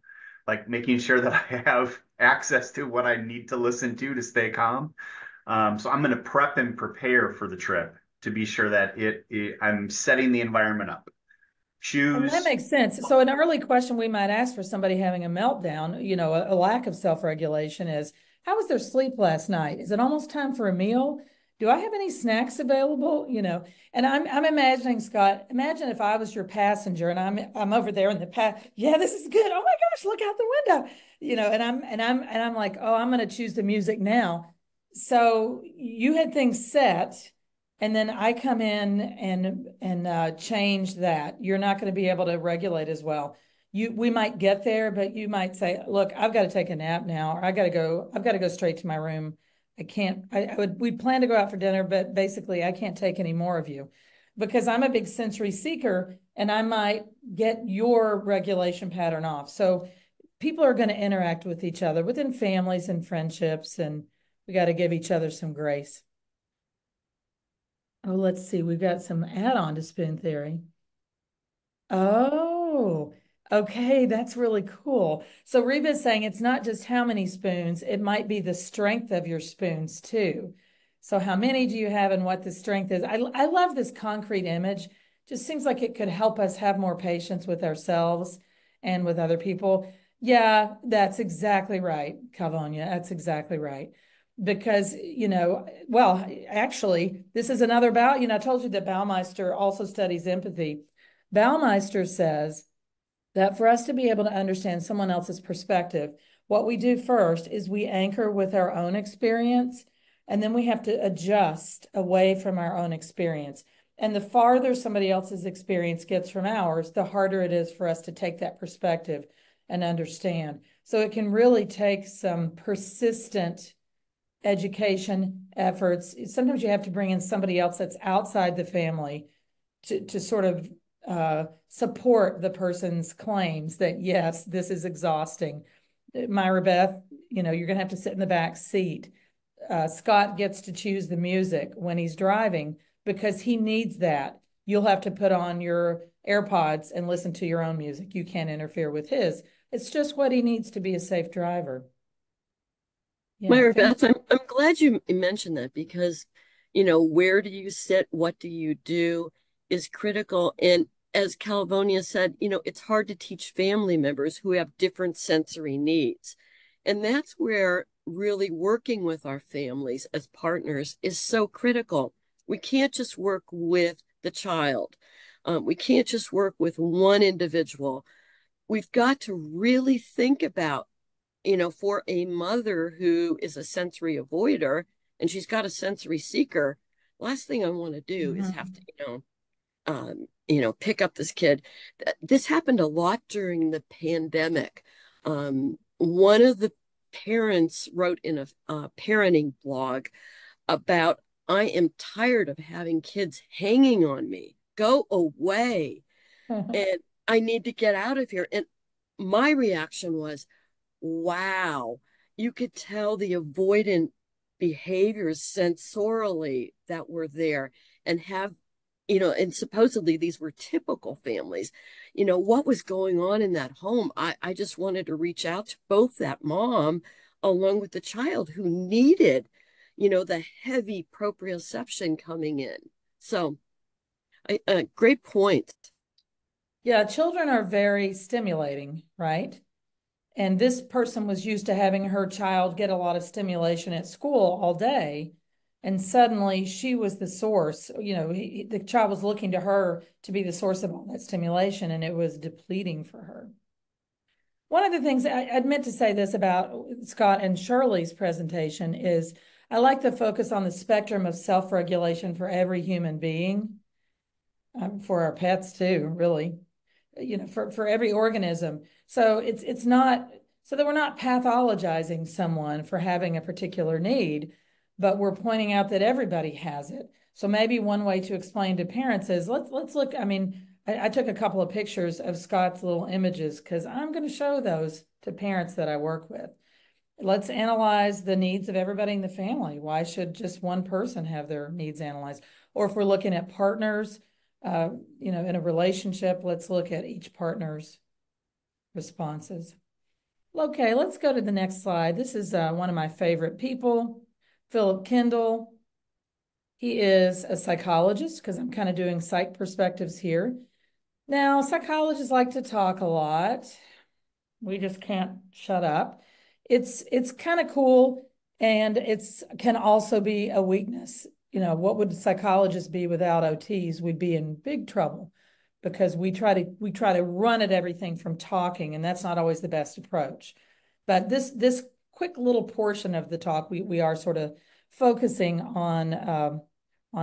like making sure that I have access to what I need to listen to stay calm. So I'm going to prep and prepare for the trip to be sure that I'm setting the environment up. Well, that Shoes. makes sense. So an early question we might ask for somebody having a meltdown, a lack of self-regulation is, how was their sleep last night? Is it almost time for a meal? Do I have any snacks available? And I'm imagining, Scott, imagine if I was your passenger and I'm over there in the yeah, this is good. Oh my gosh, look out the window. And I'm like, oh, I'm going to choose the music now. So you had things set, and then I come in and change that. You're not going to be able to regulate as well. We might get there, but you might say, look, I've got to take a nap now, or I've got to go straight to my room. I can't, we'd plan to go out for dinner, but basically I can't take any more of you because I'm a big sensory seeker and I might get your regulation pattern off. So people are going to interact with each other within families and friendships, and we got to give each other some grace. Oh, let's see. We've got some add-on to spoon theory. Oh, okay. That's really cool. So Reba's saying it's not just how many spoons, it might be the strength of your spoons too. So how many do you have and what the strength is? I love this concrete image. Just seems like it could help us have more patience with ourselves and with other people. Yeah, that's exactly right, Cavonia. That's exactly right. Because, well, actually, this is another I told you that Baumeister also studies empathy. Baumeister says that for us to be able to understand someone else's perspective, what we do first is we anchor with our own experience, and then we have to adjust away from our own experience. And the farther somebody else's experience gets from ours, the harder it is for us to take that perspective and understand. So it can really take some persistent education efforts. Sometimes you have to bring in somebody else that's outside the family to sort of support the person's claims that, yes, this is exhausting. Myra Beth, you're going to have to sit in the back seat. Scott gets to choose the music when he's driving because he needs that. You'll have to put on your AirPods and listen to your own music. You can't interfere with his. It's just what he needs to be a safe driver. Yeah. Myra Beth, I'm glad you mentioned that because, where do you sit? What do you do is critical. And as Calvonia said, it's hard to teach family members who have different sensory needs. And that's where really working with our families as partners is so critical. We can't just work with the child. We can't just work with one individual. We've got to really think about, for a mother who is a sensory avoider and she's got a sensory seeker, last thing I want to do is have to, pick up this kid. This happened a lot during the pandemic. One of the parents wrote in a parenting blog about, I am tired of having kids hanging on me. Go away. And I need to get out of here. And my reaction was, wow, you could tell the avoidant behaviors sensorily that were there and and supposedly these were typical families. What was going on in that home? I just wanted to reach out to both that mom along with the child who needed, the heavy proprioception coming in. So, great point. Yeah, children are very stimulating, right? And this person was used to having her child get a lot of stimulation at school all day. And suddenly she was the source. The child was looking to her to be the source of all that stimulation, and it was depleting for her. One of the things I'd meant to say this about Scott and Shirley's presentation is I like the focus on the spectrum of self-regulation for every human being, for our pets too, really, for every organism. So it's not so that we're not pathologizing someone for having a particular need, but we're pointing out that everybody has it. So maybe one way to explain to parents is let's look. I mean, I took a couple of pictures of Scott's little images because I'm going to show those to parents that I work with. Let's analyze the needs of everybody in the family. Why should just one person have their needs analyzed? Or if we're looking at partners, in a relationship, let's look at each partner's responses. Okay, let's go to the next slide. This is one of my favorite people, Philip Kendall. He is a psychologist because I'm kind of doing psych perspectives here. Now, psychologists like to talk a lot. We just can't shut up. It's kind of cool, and it's can also be a weakness. What would psychologists be without OTs? We'd be in big trouble because we try to run at everything from talking, and that's not always the best approach. But this quick little portion of the talk, we are sort of focusing on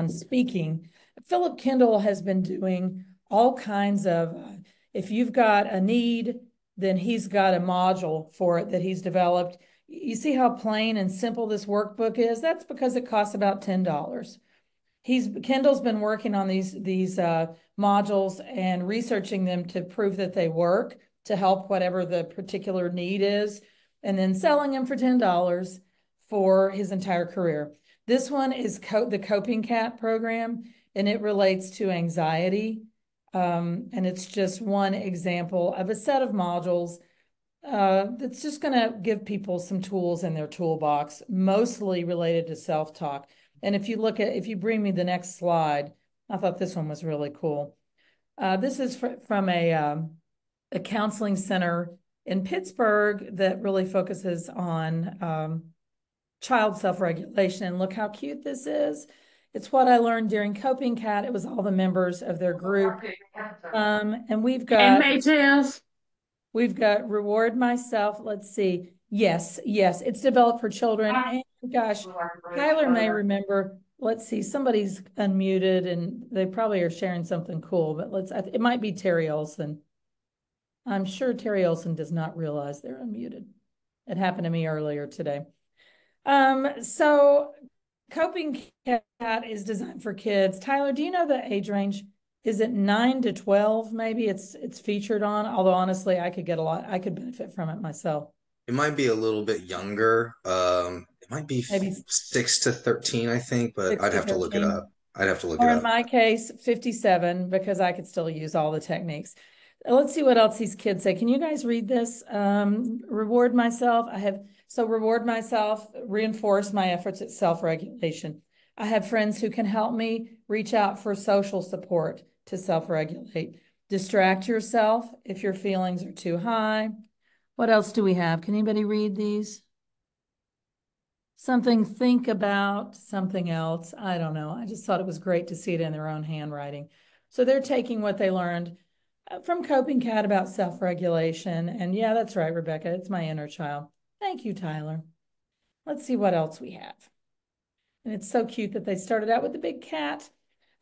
speaking. Philip Kendall has been doing all kinds of, if you've got a need, then he's got a module for it that he's developed. You see how plain and simple this workbook is? That's because it costs about $10. Kendall's been working on these modules and researching them to prove that they work to help whatever the particular need is, and then selling them for $10 for his entire career. This one is the Coping Cat program, and it relates to anxiety. And it's just one example of a set of modules that's just going to give people some tools in their toolbox, mostly related to self-talk. And if you bring me the next slide, I thought this one was really cool. This is from a counseling center in Pittsburgh that really focuses on child self-regulation. And look how cute this is. It's what I learned during Coping Cat. It was all the members of their group. And we've got Reward Myself. Let's see. Yes, it's developed for children. And gosh, Tyler may remember let's see, somebody's unmuted and they probably are sharing something cool, but it might be Terry Olson. I'm sure Terry Olson does not realize they're unmuted. It happened to me earlier today. So Coping Cat is designed for kids. Tyler, do you know the age range? Is it 9 to 12? Maybe it's featured on, although honestly, I could benefit from it myself. It might be a little bit younger. It might be Maybe 6 to 13, I think, but 6 I'd to have to look it 13. up. I'd have to look it Or in up. my case, 57, because I could still use all the techniques. Let's see what else these kids say. Can you guys read this? Reward myself. Reward myself, reinforce my efforts at self-regulation. I have friends who can help me reach out for social support to self-regulate. Distract yourself if your feelings are too high. What else do we have? Can anybody read these? Something, think about something else. I don't know. I just thought it was great to see it in their own handwriting. So they're taking what they learned from Coping Cat about self-regulation. And yeah, that's right, Rebecca. It's my inner child. Thank you, Tyler. Let's see what else we have. And it's so cute that they started out with the big cat.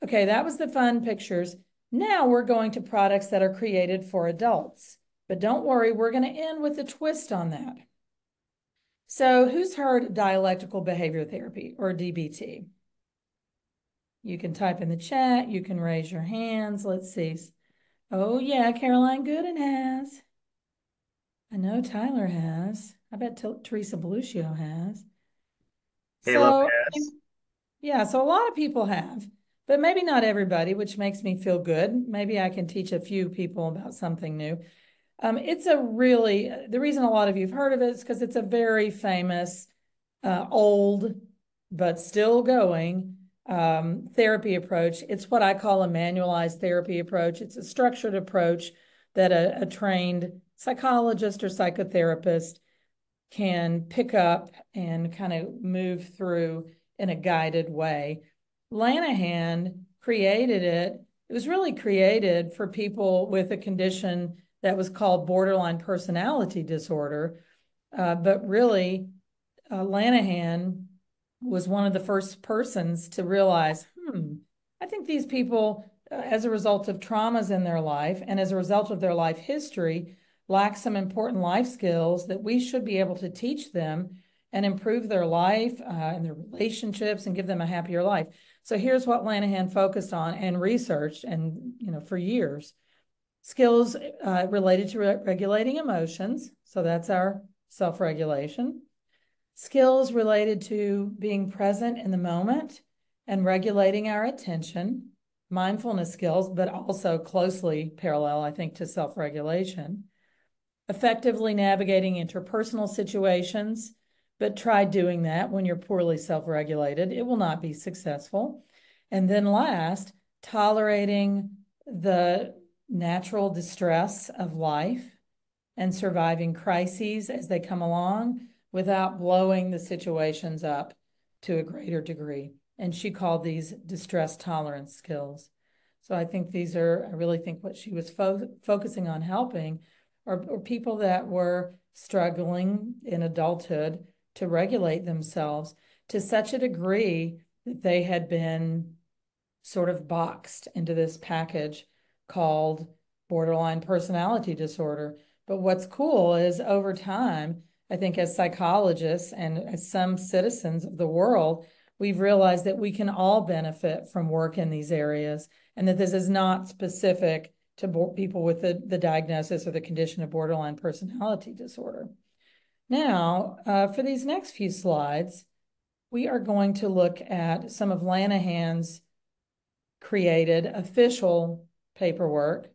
Okay, that was the fun pictures. Now we're going to products that are created for adults. But don't worry, we're going to end with a twist on that. So who's heard of dialectical behavior therapy, or DBT? You can type in the chat. You can raise your hands. Let's see. Oh, yeah, Caroline Gooden has. I know Tyler has. I bet Teresa Beluccio has. Caleb So, has. yeah, so a lot of people have, but maybe not everybody, which makes me feel good. Maybe I can teach a few people about something new. The reason a lot of you have heard of it is because it's a very famous, old, but still going therapy approach. It's what I call a manualized therapy approach. It's a structured approach that a trained psychologist or psychotherapist can pick up and kind of move through in a guided way. Lanahan created it. It was really created for people with a condition that was called borderline personality disorder. But really, Lanahan was one of the first persons to realize, I think these people, as a result of traumas in their life and as a result of their life history, lack some important life skills that we should be able to teach them and improve their life and their relationships and give them a happier life. So here's what Lanahan focused on and researched, and for years. Skills related to regulating emotions. So that's our self-regulation. Skills related to being present in the moment and regulating our attention. Mindfulness skills, but also closely parallel, I think, to self-regulation. Effectively navigating interpersonal situations, but try doing that when you're poorly self-regulated. It will not be successful. And then last, tolerating the natural distress of life and surviving crises as they come along without blowing the situations up to a greater degree. And she called these distress tolerance skills. So I really think what she was focusing on helping are people that were struggling in adulthood to regulate themselves to such a degree that they had been sort of boxed into this package called borderline personality disorder. But what's cool is over time, I think as psychologists and as some citizens of the world, we've realized that we can all benefit from work in these areas and that this is not specific to people with the diagnosis or the condition of borderline personality disorder. Now, for these next few slides, we are going to look at some of Lanahan's created official paperwork.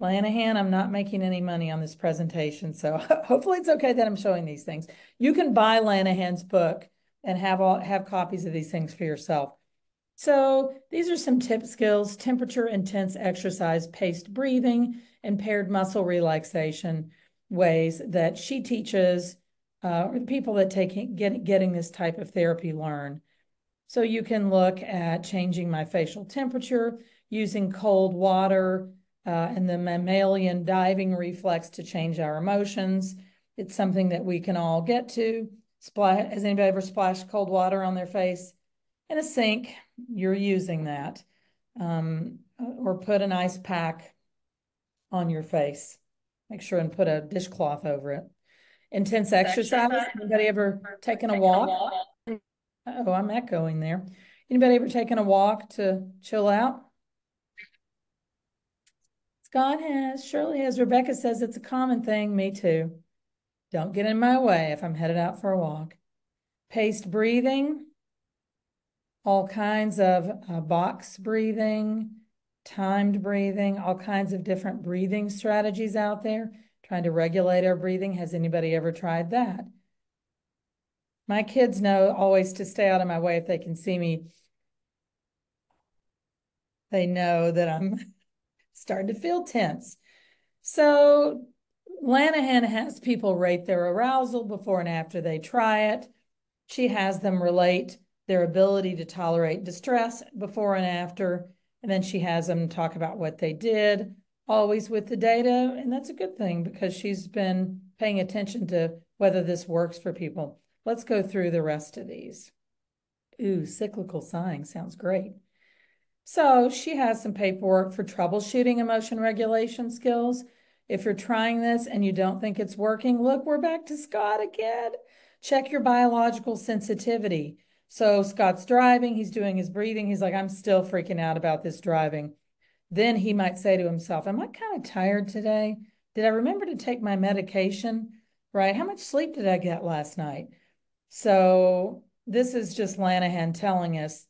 Lanahan, I'm not making any money on this presentation, so hopefully it's okay that I'm showing these things. You can buy Lanahan's book and have copies of these things for yourself. So these are some tip skills: temperature intense exercise, paced breathing, and paired muscle relaxation ways that she teaches, or the people that getting this type of therapy learn. So you can look at changing my facial temperature, using cold water, and the mammalian diving reflex to change our emotions. It's something that we can all get to. Has anybody ever splashed cold water on their face? and a sink, you're using that. Or put an ice pack on your face. Make sure and put a dishcloth over it. Intense exercise. Anybody ever taken a walk? Oh, I'm echoing there. Anybody ever taken a walk to chill out? Scott has, Shirley has, Rebecca says it's a common thing. Me too. Don't get in my way if I'm headed out for a walk. Paced breathing, all kinds of box breathing, timed breathing, all kinds of different breathing strategies out there, trying to regulate our breathing. Has anybody ever tried that? My kids know always to stay out of my way if they can see me. They know that I'm starting to feel tense. So Lanahan has people rate their arousal before and after they try it. She has them relate their ability to tolerate distress before and after. And then she has them talk about what they did, always with the data. And that's a good thing because she's been paying attention to whether this works for people. Let's go through the rest of these. Ooh, cyclical sighing sounds great. So she has some paperwork for troubleshooting emotion regulation skills. If you're trying this and you don't think it's working, look, we're back to Scott again. Check your biological sensitivity. So Scott's driving, he's doing his breathing. He's like, I'm still freaking out about this driving. Then he might say to himself, am I kind of tired today? Did I remember to take my medication? Right? How much sleep did I get last night? So this is just Lanahan telling us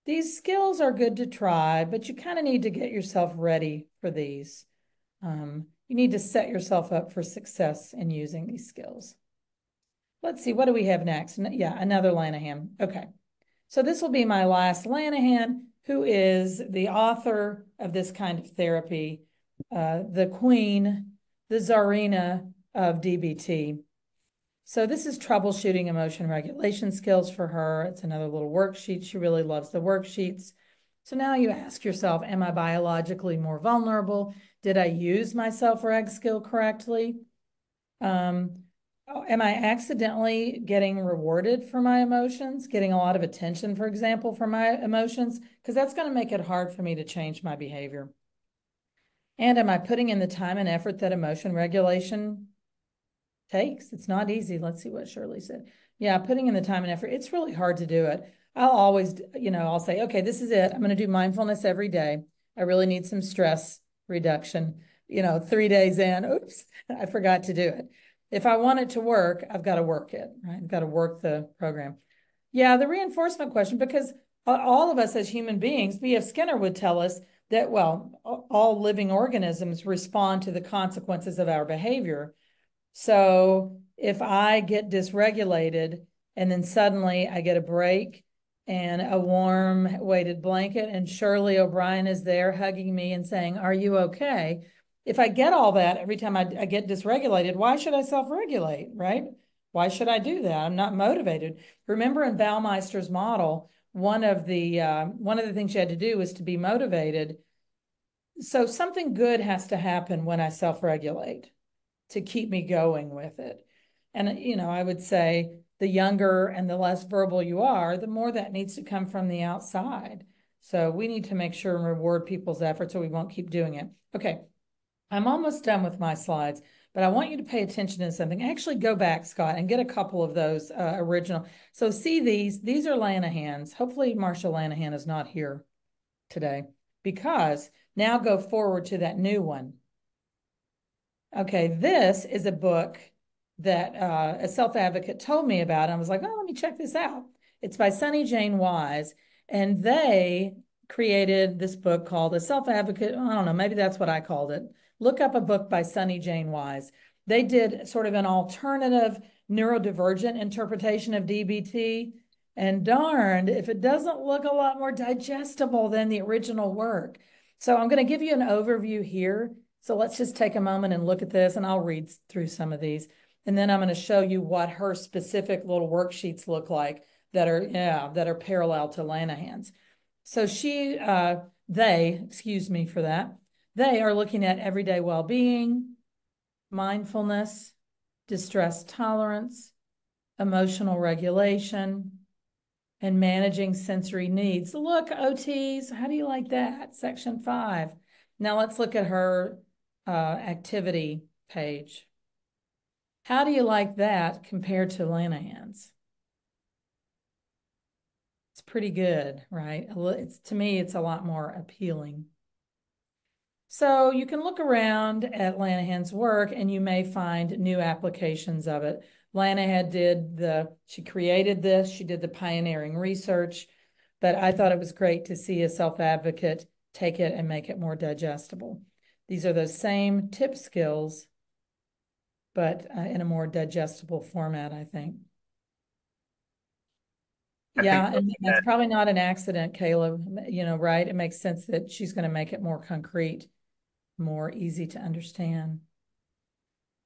these skills are good to try, but you kind of need to get yourself ready for these. You need to set yourself up for success in using these skills. Let's see, what do we have next? Yeah, another Lanahan. Okay. So this will be my last Lanahan, who is the author of this kind of therapy, the queen, the czarina of DBT. So this is troubleshooting emotion regulation skills for her. It's another little worksheet. She really loves the worksheets. So now you ask yourself, am I biologically more vulnerable? Did I use my self-reg skill correctly? Am I accidentally getting rewarded for my emotions, getting a lot of attention, for example, for my emotions? Because that's going to make it hard for me to change my behavior. And am I putting in the time and effort that emotion regulation takes? It's not easy. Let's see what Shirley said. Yeah, putting in the time and effort. It's really hard to do it. I'll always, I'll say, okay, this is it. I'm going to do mindfulness every day. I really need some stress reduction. 3 days in, oops, I forgot to do it. If I want it to work, I've got to work it, right? I've got to work the program. Yeah, the reinforcement question, because all of us as human beings, B.F. Skinner would tell us that, well, all living organisms respond to the consequences of our behavior. So if I get dysregulated and then suddenly I get a break and a warm weighted blanket and Shirley O'Brien is there hugging me and saying, are you okay? If I get all that every time I get dysregulated, why should I self-regulate, right? Why should I do that? I'm not motivated. Remember in Baumeister's model, one of the things you had to do was to be motivated. So something good has to happen when I self-regulate to keep me going with it. And, I would say the younger and the less verbal you are, the more that needs to come from the outside. So we need to make sure and reward people's efforts or we won't keep doing it. Okay, I'm almost done with my slides, but I want you to pay attention to something. Actually go back, Scott, and get a couple of those original. So see these are Lanahans. Hopefully Marsha Lanahan is not here today because now go forward to that new one. Okay, this is a book that a self-advocate told me about. I was like, oh, let me check this out. It's by Sunny Jane Wise, and they created this book called A Self-Advocate. I don't know, maybe that's what I called it. Look up a book by Sunny Jane Wise. They did sort of an alternative neurodivergent interpretation of DBT, and darned if it doesn't look a lot more digestible than the original work. So I'm going to give you an overview here. So let's just take a moment and look at this, and I'll read through some of these. And then I'm going to show you what her specific little worksheets look like that are parallel to Lanahan's. So excuse me for that. They are looking at everyday well-being, mindfulness, distress tolerance, emotional regulation, and managing sensory needs. Look, OTs, how do you like that? Section 5. Now let's look at her activity page. How do you like that compared to Lanahan's? It's pretty good, right? To me, it's a lot more appealing. So you can look around at Lanahan's work and you may find new applications of it. Lanahan she created this, she did the pioneering research, but I thought it was great to see a self-advocate take it and make it more digestible. These are those same tip skills, but in a more digestible format, I think. I Yeah, think and that's probably not an accident, Caleb, right? It makes sense that she's going to make it more concrete, more easy to understand.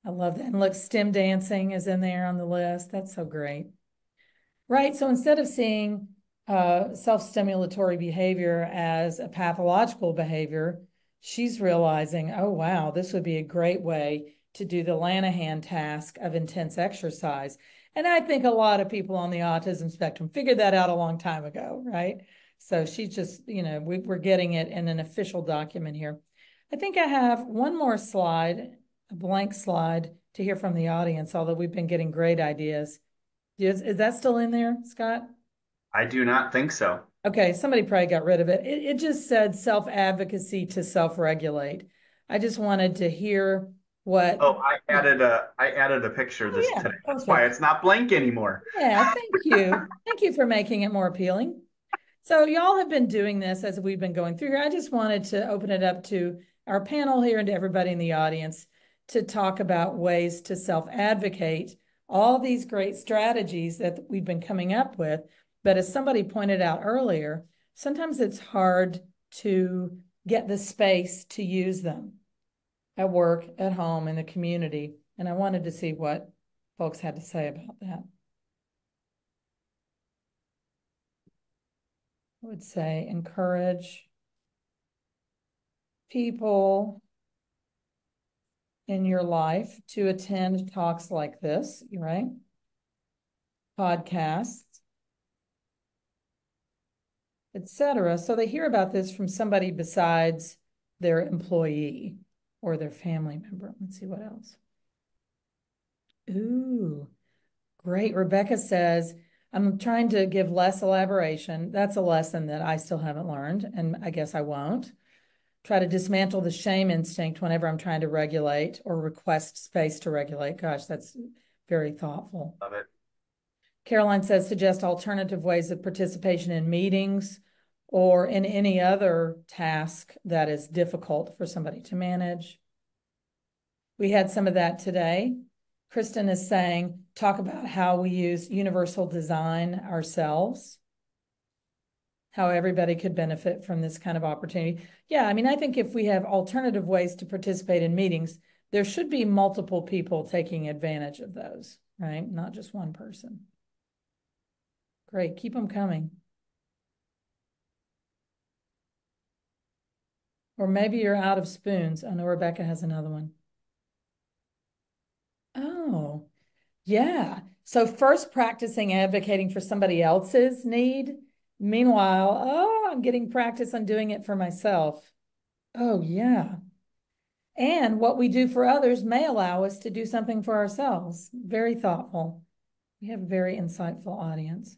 I love that. And look, STEM dancing is in there on the list. That's so great. Right. So instead of seeing self-stimulatory behavior as a pathological behavior, she's realizing, oh, wow, this would be a great way to do the Lanahan task of intense exercise. And I think a lot of people on the autism spectrum figured that out a long time ago, right? So she's just, we're getting it in an official document here. I think I have one more slide, a blank slide to hear from the audience, although we've been getting great ideas. Is that still in there, Scott? I do not think so. Okay, somebody probably got rid of it. It just said self-advocacy to self-regulate. I just wanted to hear what. Oh, I added a picture Oh, this yeah, today. That's why perfect. it's not blank anymore. Yeah, thank you. Thank you for making it more appealing. So y'all have been doing this as we've been going through here. I just wanted to open it up to our panel here and to everybody in the audience to talk about ways to self-advocate all these great strategies that we've been coming up with. But as somebody pointed out earlier, sometimes it's hard to get the space to use them at work, at home, in the community. And I wanted to see what folks had to say about that. I would say encourage people in your life to attend talks like this, right? Podcasts, etc. So they hear about this from somebody besides their employee or their family member. Let's see what else. Ooh, great. Rebecca says, I'm trying to give less elaboration. That's a lesson that I still haven't learned, and I guess I won't. Try to dismantle the shame instinct whenever I'm trying to regulate or request space to regulate. Gosh, that's very thoughtful. Love it. Caroline says, suggest alternative ways of participation in meetings or in any other task that is difficult for somebody to manage. We had some of that today. Kristen is saying, talk about how we use universal design ourselves, how everybody could benefit from this kind of opportunity. Yeah, I mean, I think if we have alternative ways to participate in meetings, there should be multiple people taking advantage of those, right? Not just one person. Great, keep them coming. Or maybe you're out of spoons. I know Rebecca has another one. Oh, yeah. So first practicing advocating for somebody else's need. Meanwhile, oh, I'm getting practice on doing it for myself. Oh, yeah. And what we do for others may allow us to do something for ourselves. Very thoughtful. We have a very insightful audience.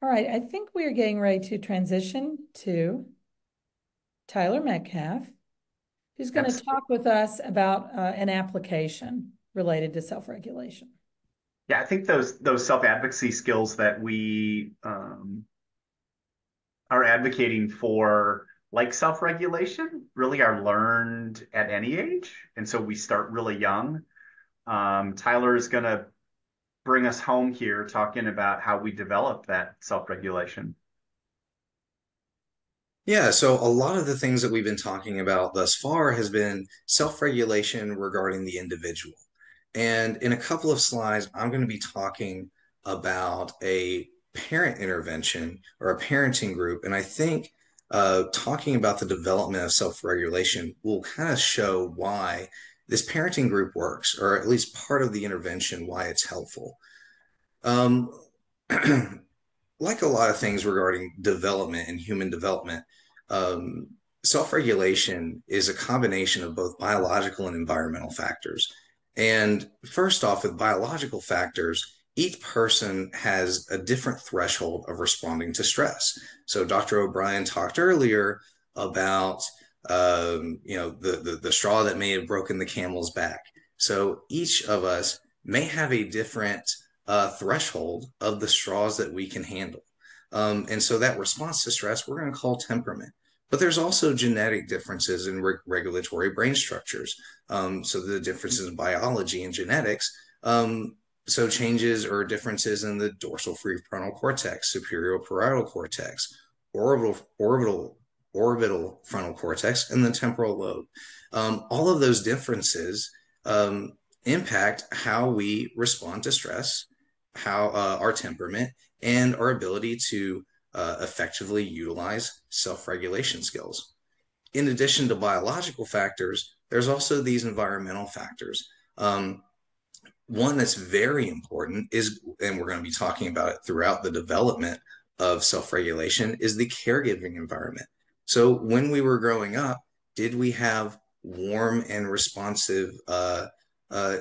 All right, I think we are getting ready to transition to Tyler Metcalf, who's going to talk with us about an application related to self-regulation. Yeah, I think those self-advocacy skills that we are advocating for, like self-regulation, really are learned at any age. And so we start really young. Tyler is going to bring us home here talking about how we develop that self-regulation. Yeah, so a lot of the things that we've been talking about thus far has been self-regulation regarding the individual. And in a couple of slides, I'm going to be talking about a parent intervention or a parenting group. And I think talking about the development of self-regulation will kind of show why this parenting group works, or at least part of the intervention, why it's helpful. Um, like a lot of things regarding development and human development, um, self-regulation is a combination of both biological and environmental factors. And first off, with biological factors, each person has a different threshold of responding to stress. So Dr. O'Brien talked earlier about the straw that may have broken the camel's back. So each of us may have a different threshold of the straws that we can handle. And so that response to stress, we're going to call temperament. But there's also genetic differences in regulatory brain structures. So the differences in biology and genetics. So changes or differences in the dorsal prefrontal cortex, superior parietal cortex, orbital, orbital, orbital frontal cortex, and the temporal lobe. All of those differences impact how we respond to stress, how our temperament, and our ability to effectively utilize self-regulation skills. In addition to biological factors, there's also these environmental factors. One that's very important is, and we're going to be talking about it throughout the development of self-regulation, is the caregiving environment. So when we were growing up, did we have warm and responsive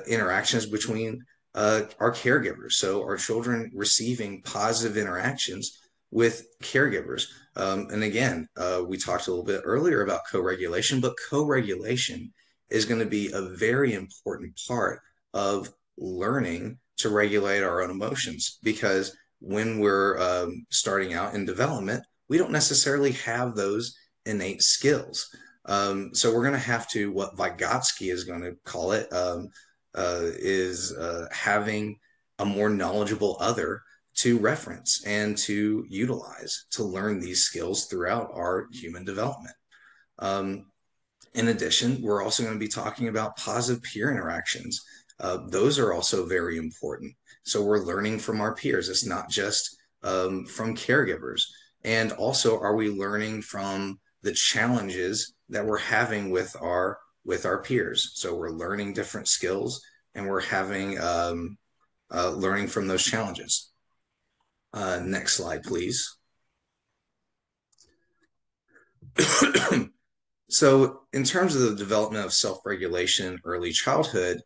interactions between our caregivers? So our children receiving positive interactions with caregivers. And again, we talked a little bit earlier about co-regulation, but co-regulation is going to be a very important part of learning to regulate our own emotions, because when we're starting out in development, we don't necessarily have those innate skills. So we're going to have to, what Vygotsky is going to call it, is having a more knowledgeable other to reference and to utilize to learn these skills throughout our human development. In addition, we're also going to be talking about positive peer interactions. Those are also very important. So we're learning from our peers. It's not just from caregivers. And also, are we learning from the challenges that we're having with our peers? So we're learning different skills, and we're having learning from those challenges. Next slide, please. So, in terms of the development of self-regulation in early childhood,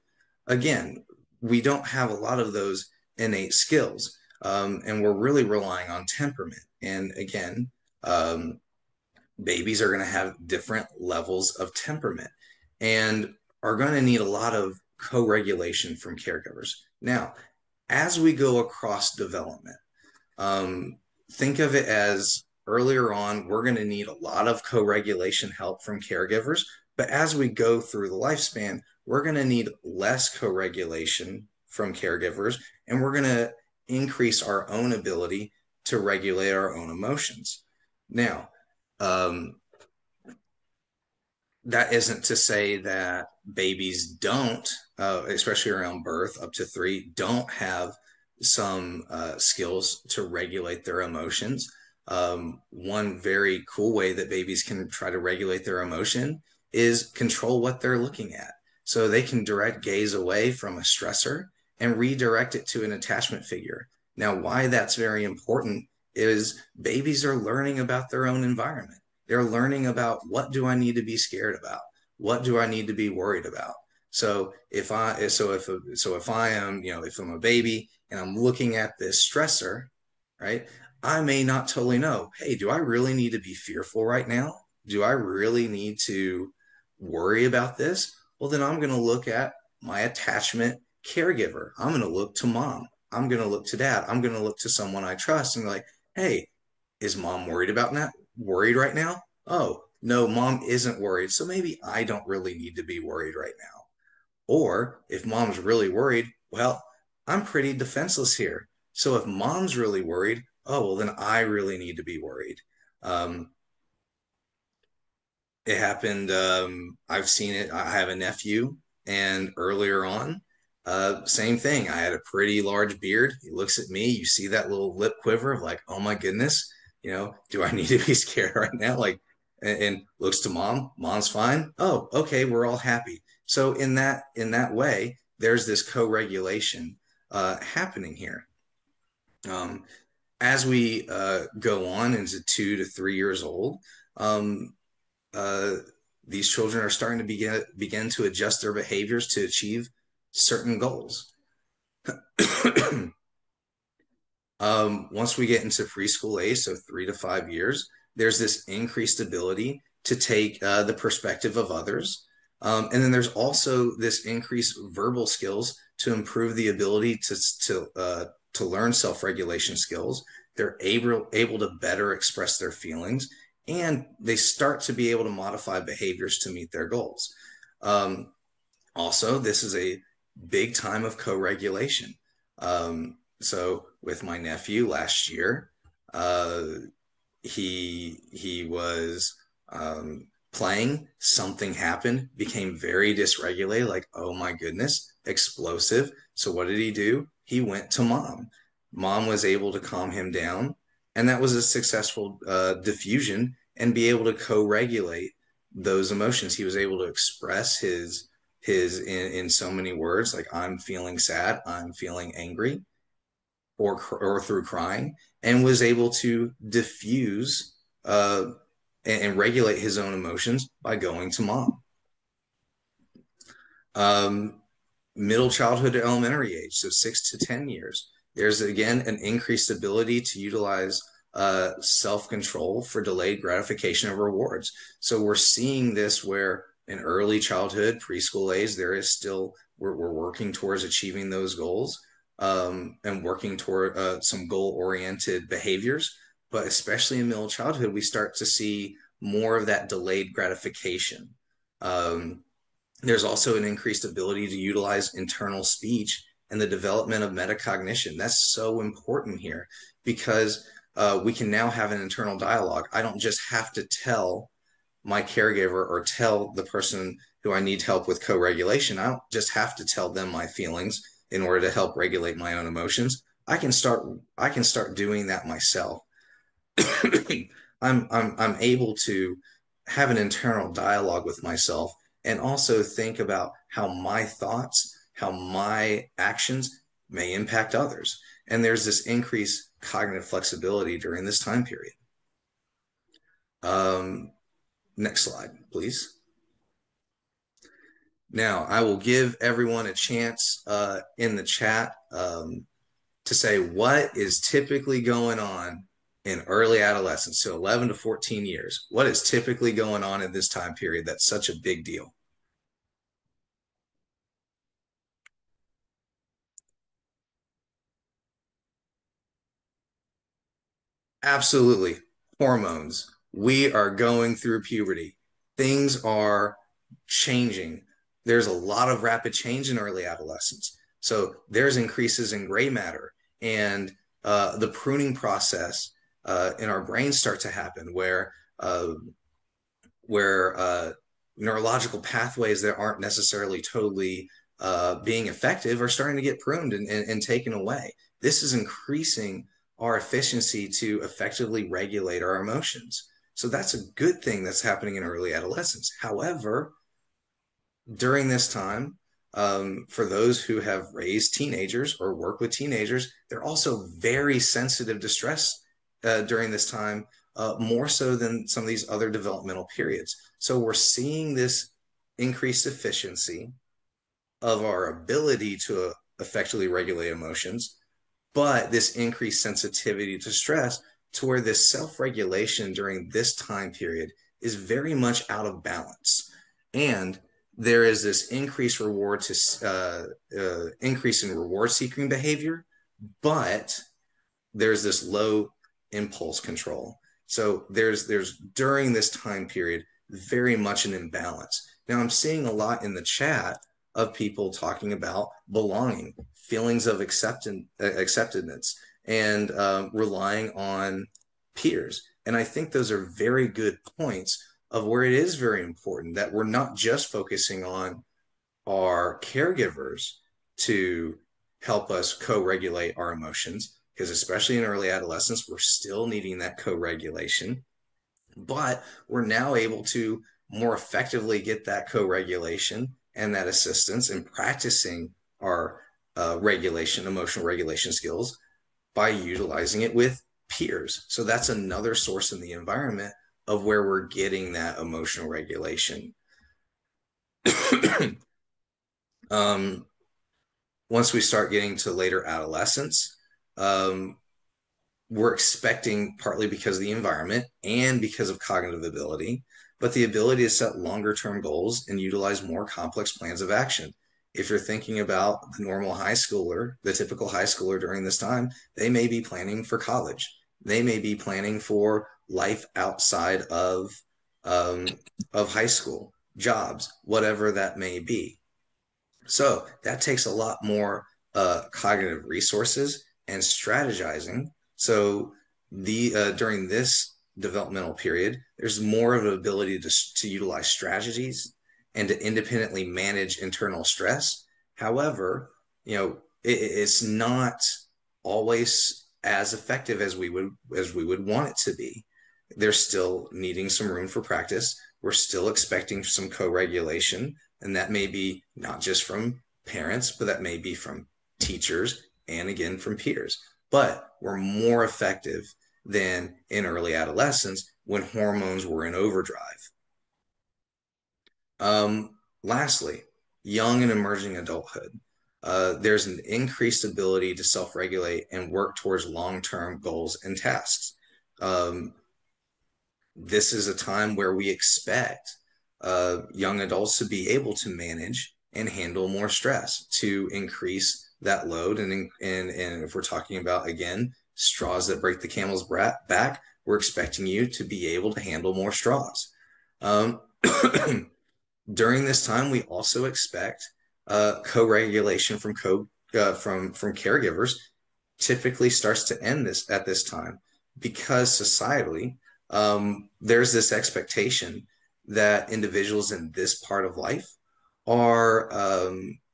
again, we don't have a lot of those innate skills, and we're really relying on temperament. And again, babies are going to have different levels of temperament and are going to need a lot of co-regulation from caregivers. Now, as we go across development, think of it as earlier on, we're going to need a lot of co-regulation help from caregivers. But as we go through the lifespan, we're going to need less co-regulation from caregivers, and we're going to increase our own ability to regulate our own emotions. Now, that isn't to say that babies don't, especially around birth up to 3, don't have some skills to regulate their emotions. One very cool way that babies can try to regulate their emotion is control what they're looking at. So they can direct gaze away from a stressor and redirect it to an attachment figure. Now, why that's very important is babies are learning about their own environment. They're learning about, what do I need to be scared about? What do I need to be worried about? So if I am, if I'm a baby and I'm looking at this stressor, right? I may not totally know, hey, do I really need to be fearful right now? Do I really need to worry about this? Well, then I'm going to look at my attachment caregiver. I'm going to look to mom. I'm going to look to dad. I'm going to look to someone I trust and be like, hey, is mom worried right now? Oh, no, mom isn't worried. So maybe I don't really need to be worried right now. Or if mom's really worried, well, I'm pretty defenseless here. So if mom's really worried, oh, well, then I really need to be worried. Um, it happened. I've seen it. I have a nephew, and earlier on, same thing. I had a pretty large beard. He looks at me. You see that little lip quiver of like, oh my goodness, do I need to be scared right now? Like, and looks to mom. Mom's fine. Oh, okay, we're all happy. So in that way, there's this co-regulation happening here. Um, as we go on into 2 to 3 years old, um, uh, these children are starting to begin to adjust their behaviors to achieve certain goals. Once we get into preschool age, so 3 to 5 years, there's this increased ability to take the perspective of others. And then there's also this increased verbal skills to improve the ability to learn self-regulation skills. They're able to better express their feelings, and they start to be able to modify behaviors to meet their goals. Um, Also, this is a big time of co-regulation. So with my nephew last year, uh, he was playing, something happened, became very dysregulated, like, oh my goodness, explosive. So what did he do? He went to mom. Mom was able to calm him down, and that was a successful diffusion and be able to co-regulate those emotions. He was able to express his in so many words, like, I'm feeling sad, I'm feeling angry, or through crying, and was able to diffuse and regulate his own emotions by going to mom. Um, Middle childhood to elementary age, so 6 to 10 years, there's again an increased ability to utilize self-control for delayed gratification of rewards. So we're seeing this where in early childhood, preschool age, there is still, we're working towards achieving those goals, and working toward some goal-oriented behaviors. But especially in middle childhood, we start to see more of that delayed gratification. Um, there's also an increased ability to utilize internal speech and the development of metacognition. That's so important here because we can now have an internal dialogue. I don't just have to tell my caregiver or tell the person who I need help with co-regulation. I don't just have to tell them my feelings in order to help regulate my own emotions. I can start doing that myself. I'm able to have an internal dialogue with myself and also think about how my thoughts, how my actions may impact others. And there's this increased cognitive flexibility during this time period. Um, Next slide, please. Now, I will give everyone a chance in the chat to say what is typically going on in early adolescence, so 11 to 14 years. What is typically going on in this time period that's such a big deal? Absolutely. Hormones. We are going through puberty. Things are changing. There's a lot of rapid change in early adolescence. So there's increases in gray matter, and the pruning process in our brains start to happen uh, where neurological pathways that aren't necessarily totally being effective are starting to get pruned and taken away. This is increasing our efficiency to effectively regulate our emotions. So that's a good thing that's happening in early adolescence. However, during this time, for those who have raised teenagers or work with teenagers, they're also very sensitive to stress during this time, more so than some of these other developmental periods. So we're seeing this increased efficiency of our ability to effectively regulate emotions, but this increased sensitivity to stress to where this self-regulation during this time period is very much out of balance. And there is this increased reward to increase in reward seeking behavior, but there's this low impulse control. So there's during this time period very much an imbalance. Now I'm seeing a lot in the chat of people talking about belonging, feelings of acceptedness, and relying on peers. And I think those are very good points of where it is very important that we're not just focusing on our caregivers to help us co-regulate our emotions, because especially in early adolescence, we're still needing that co-regulation, but we're now able to more effectively get that co-regulation and that assistance in practicing our emotional regulation skills by utilizing it with peers. So that's another source in the environment of where we're getting that emotional regulation. um, Once we start getting to later adolescence, um, we're expecting, partly because of the environment and because of cognitive ability, but the ability to set longer term goals and utilize more complex plans of action. If you're thinking about the normal high schooler, the typical high schooler during this time, they may be planning for college. They may be planning for life outside um, of high school, jobs, whatever that may be. So that takes a lot more cognitive resources and strategizing. So the during this developmental period, there's more of an ability to utilize strategies and to independently manage internal stress. However, it's not always as effective as we would want it to be. They're still needing some room for practice. We're still expecting some co-regulation, and that may be not just from parents, but that may be from teachers and again from peers. But we're more effective than in early adolescence when hormones were in overdrive. Lastly, young and emerging adulthood. There's an increased ability to self regulate and work towards long term goals and tasks. Um, this is a time where we expect young adults to be able to manage and handle more stress to increase that load. And if we're talking about, again, straws that break the camel's back, we're expecting you to be able to handle more straws. Um, During this time, we also expect co-regulation from caregivers typically starts to end this at this time because societally there's this expectation that individuals in this part of life are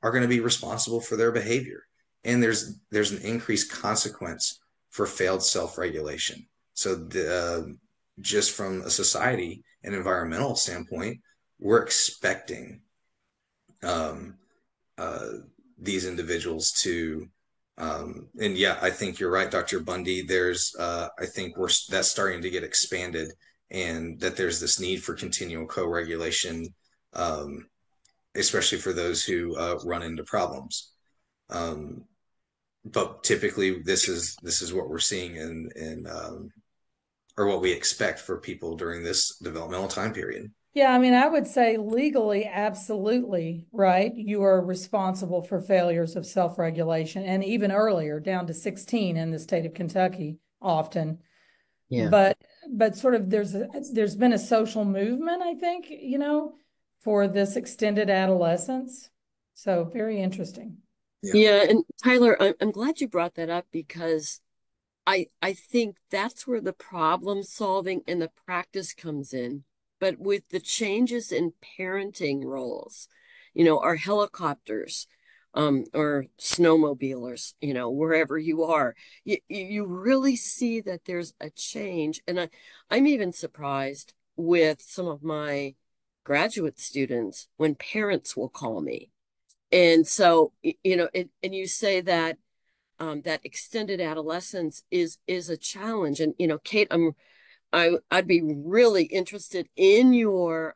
going to be responsible for their behavior, and there's an increased consequence for failed self-regulation. So just from a society and environmental standpoint, we're expecting um, uh, these individuals to and yeah, I think you're right, Dr. Bundy. I think that's starting to get expanded, and that there's this need for continual co-regulation, um, especially for those who run into problems. Um, but typically, this is what we're seeing in or what we expect for people during this developmental time period. Yeah, I mean, I would say legally, absolutely, right? You are responsible for failures of self-regulation, and even earlier, down to 16 in the state of Kentucky, often. Yeah. But sort of there's been a social movement, I think, for this extended adolescence. So very interesting. Yeah, and Tyler, I'm glad you brought that up because I think that's where the problem solving and the practice comes in. But with the changes in parenting roles, our helicopters, or snowmobilers, wherever you are, you really see that there's a change. And I'm even surprised with some of my graduate students when parents will call me. And so, and you say that that extended adolescence is a challenge. And Kate, I'd be really interested in your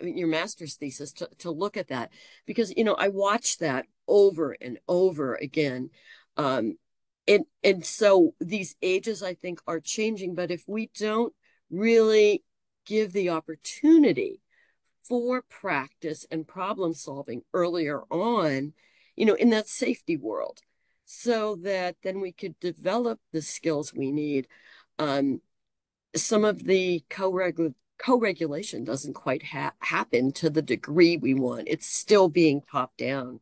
master's thesis to look at that, because I watched that over and over again. And so these ages, I think, are changing, but if we don't really give the opportunity for practice and problem solving earlier on, in that safety world, so that then we could develop the skills we need. Some of the co-regulation doesn't quite happen to the degree we want. It's still being top down.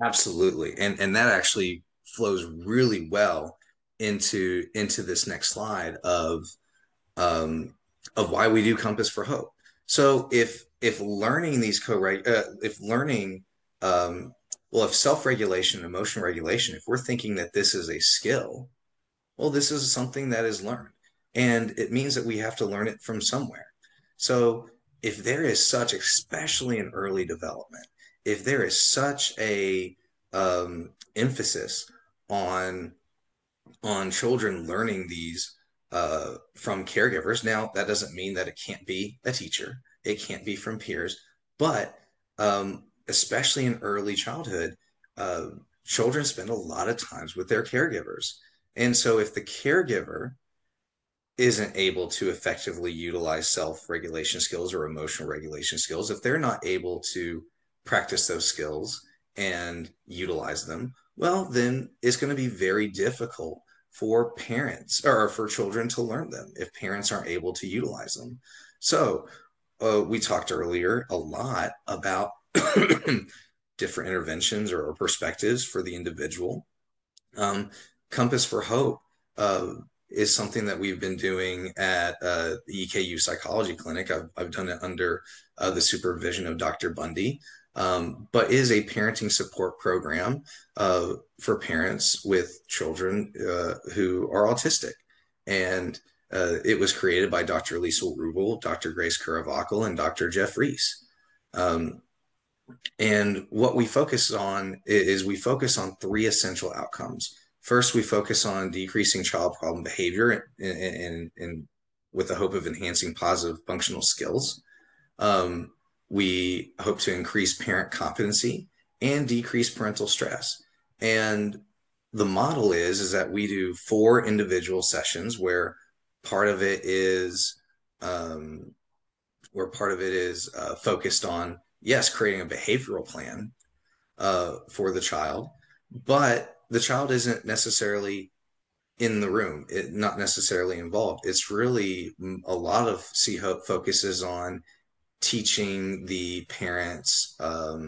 Absolutely. And that actually flows really well into this next slide um, of why we do Compass for Hope. So if learning these if learning well, if self-regulation, emotional regulation, if we're thinking that this is a skill, well, this is something that is learned, and it means that we have to learn it from somewhere. So if there is such, especially in early development, if there is such a emphasis on on children learning these from caregivers. Now, that doesn't mean that it can't be a teacher, it can't be from peers, but especially in early childhood, uh, children spend a lot of times with their caregivers. And so, if the caregiver isn't able to effectively utilize self-regulation skills or emotional regulation skills, if they're not able to practice those skills and utilize them, well, then it's going to be very difficult for parents or for children to learn them if parents aren't able to utilize them. So, we talked earlier a lot about different interventions or perspectives for the individual. um, Compass for Hope uh, is something that we've been doing at the EKU Psychology Clinic. I've done it under the supervision of Dr. Bundy, but is a parenting support program for parents with children who are autistic. And it was created by Dr. Lisa Rubel, Dr. Grace Kuravakel, and Dr. Jeff Reese. Um, and what we focus on is we focus on three essential outcomes. First, we focus on decreasing child problem behavior and with the hope of enhancing positive functional skills. Um, we hope to increase parent competency and decrease parental stress. And the model is that we do 4 individual sessions part of it is um, part of it is focused on, yes, creating a behavioral plan for the child, but the child isn't necessarily in the room, not necessarily involved. It's really a lot of C-Hope focuses on teaching the parents uh,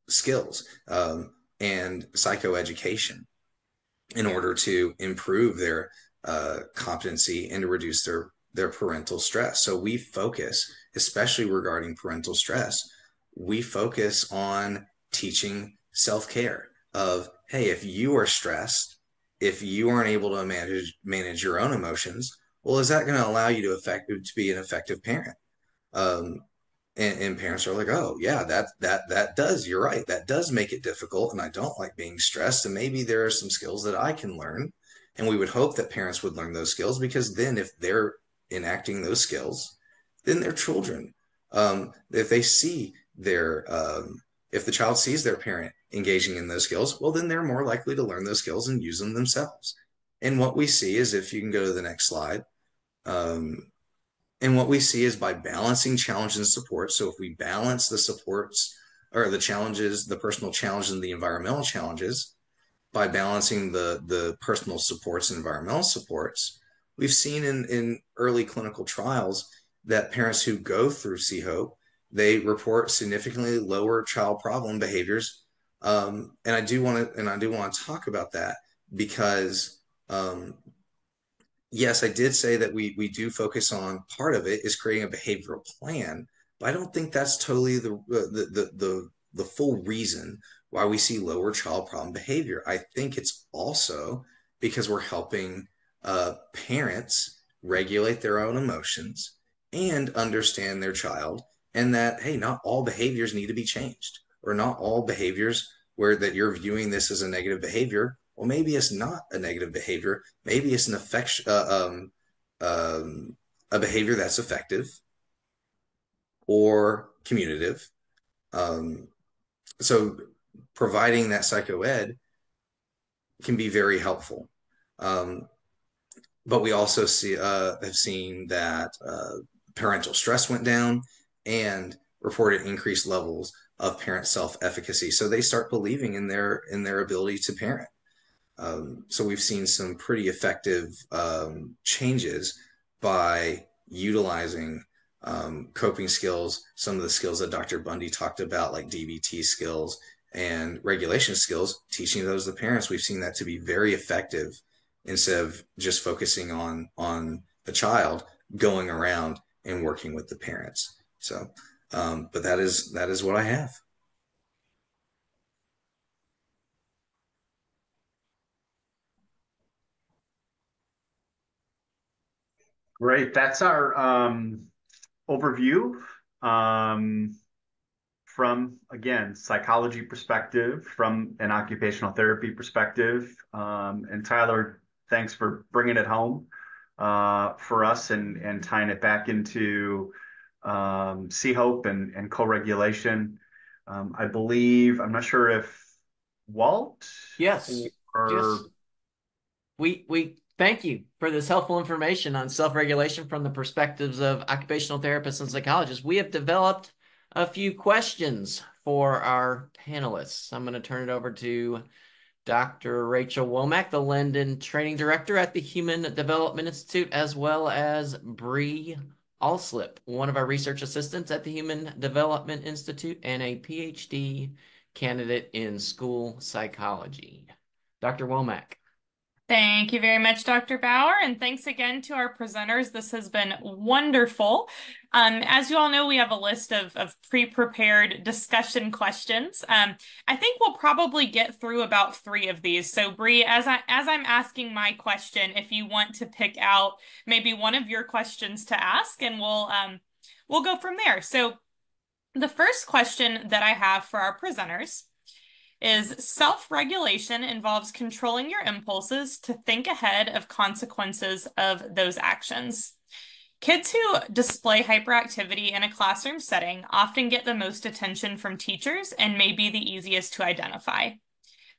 skills and psychoeducation in order to improve their competency and to reduce their parental stress. So we focus, especially regarding parental stress, we focus on teaching self-care of, hey, if you are stressed, if you aren't able to manage your own emotions, well, is that going to allow you to be an effective parent? Um, and parents are like, oh yeah, that does, you're right, that does make it difficult, and I don't like being stressed, and maybe there are some skills that I can learn. And we would hope that parents would learn those skills, because then if they're enacting those skills, then their children, if they see their if the child sees their parent engaging in those skills, well, then they're more likely to learn those skills and use them themselves. And what we see is, if you can go to the next slide, um, and what we see is, by balancing challenge and support, so if we balance the supports or the challenges, the personal challenges and the environmental challenges, by balancing the personal supports and environmental supports, we've seen in early clinical trials that parents who go through C-Hope, they report significantly lower child problem behaviors. And I do want to talk about that, because yes, I did say that we do focus on, part of it is creating a behavioral plan, but I don't think that's totally the full reason why we see lower child problem behavior. I think it's also because we're helping parents regulate their own emotions and understand their child, and that, hey, not all behaviors need to be changed, or not all behaviors where that you're viewing this as a negative behavior. Well, maybe it's not a negative behavior. Maybe it's an affection, a behavior that's effective or commutative. Um, so providing that psychoed can be very helpful. Um, but we also have seen that parental stress went down and reported increased levels of parent self-efficacy. So they start believing in their ability to parent. So we've seen some pretty effective changes by utilizing coping skills, some of the skills that Dr. Bundy talked about, like DBT skills and regulation skills, teaching those to parents. We've seen that to be very effective, instead of just focusing on the child, going around and working with the parents. So, but that is what I have. Great. That's our overview. Um, from, again, psychology perspective, from an occupational therapy perspective. And Tyler, thanks for bringing it home for us and tying it back into C-HOPE and co-regulation. I believe, I'm not sure if Walt Yes. Yes. or We thank you for this helpful information on self-regulation from the perspectives of occupational therapists and psychologists. We have developed a few questions for our panelists. I'm going to turn it over to Dr. Rachel Womack, the Linden Training Director at the Human Development Institute, as well as Bree Allslip, one of our research assistants at the Human Development Institute and a PhD candidate in school psychology. Dr. Womack. Thank you very much, Dr. Bauer, and thanks again to our presenters. This has been wonderful. As you all know, we have a list of pre-prepared discussion questions. I think we'll probably get through about 3 of these. So, Bree, as I'm asking my question, if you want to pick out maybe one of your questions to ask, and we'll go from there. So, the first question that I have for our presenters is self-regulation involves controlling your impulses to think ahead of consequences of those actions. Kids who display hyperactivity in a classroom setting often get the most attention from teachers and may be the easiest to identify.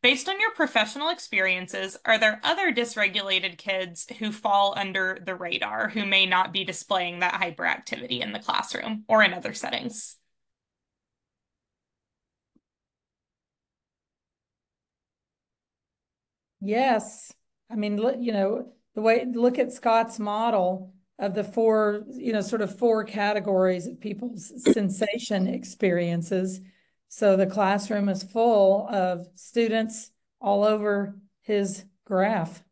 Based on your professional experiences, are there other dysregulated kids who fall under the radar who may not be displaying that hyperactivity in the classroom or in other settings? Yes. I mean, look at Scott's model of the 4, sort of 4 categories of people's sensation experiences. So the classroom is full of students all over his graph.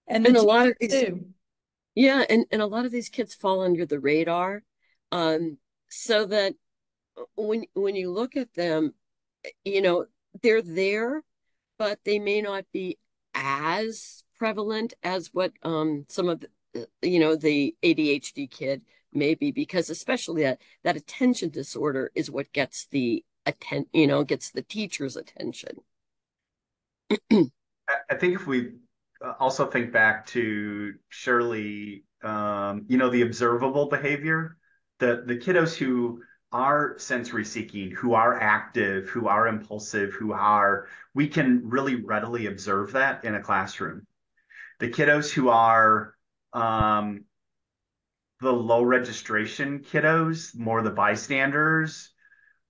And a lot of these too. Yeah, and a lot of these kids fall under the radar. So that when you look at them, they're there, but they may not be as prevalent as what some of the ADHD kid may be, because especially that attention disorder is what gets the gets the teacher's attention. I think if we also think back to Shirley, the observable behavior, the kiddos who are sensory seeking, who are active, who are impulsive, we can really readily observe that in a classroom. The kiddos who are the low registration kiddos, more the bystanders,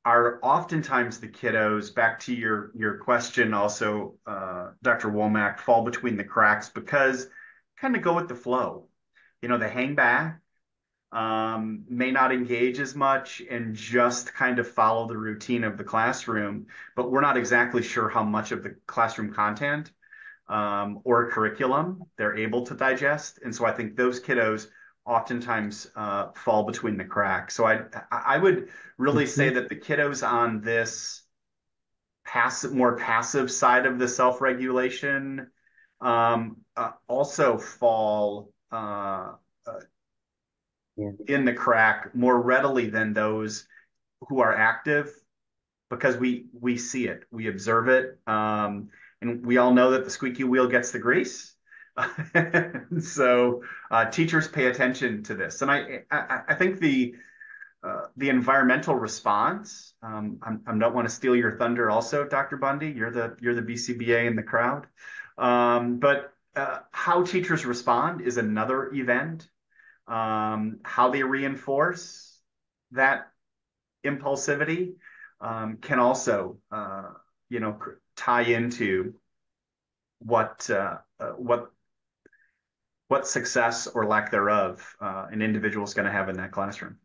are oftentimes the kiddos, back to your question also, Dr. Womack, fall between the cracks because kind of go with the flow. They hang back, may not engage as much and just kind of follow the routine of the classroom, but we're not exactly sure how much of the classroom content or curriculum they're able to digest. And so I think those kiddos oftentimes fall between the cracks. So I would really say that the kiddos on this more passive side of the self-regulation also fall in the crack more readily than those who are active, because we see it, we observe it, and we all know that the squeaky wheel gets the grease. So teachers pay attention to this, and I think the environmental response. I don't want to steal your thunder, also, Dr. Bundy. You're the BCBA in the crowd, but how teachers respond is another event. How they reinforce that impulsivity can also, tie into what success or lack thereof an individual is going to have in that classroom.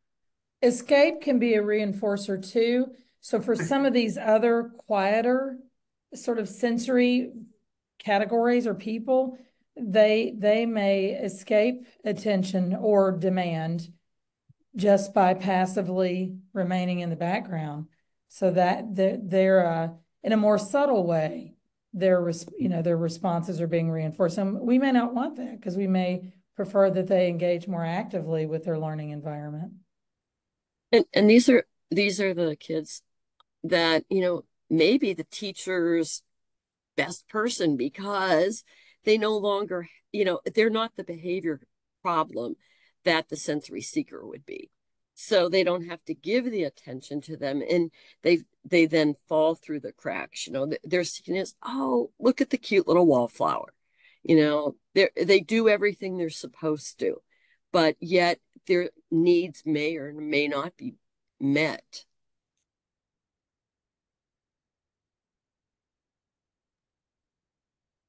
Escape can be a reinforcer too. So for some of these other quieter sort of sensory categories or people, they may escape attention or demand just by passively remaining in the background, so that they're in a more subtle way, their responses are being reinforced. And we may not want that, because we may prefer that they engage more actively with their learning environment. And these these are the kids that, maybe the teacher's best person because they no longer, they're not the behavior problem that the sensory seeker would be. So they don't have to give the attention to them, and they then fall through the cracks. They're seen as, oh, look at the cute little wallflower. They do everything they're supposed to, but yet their needs may or may not be met.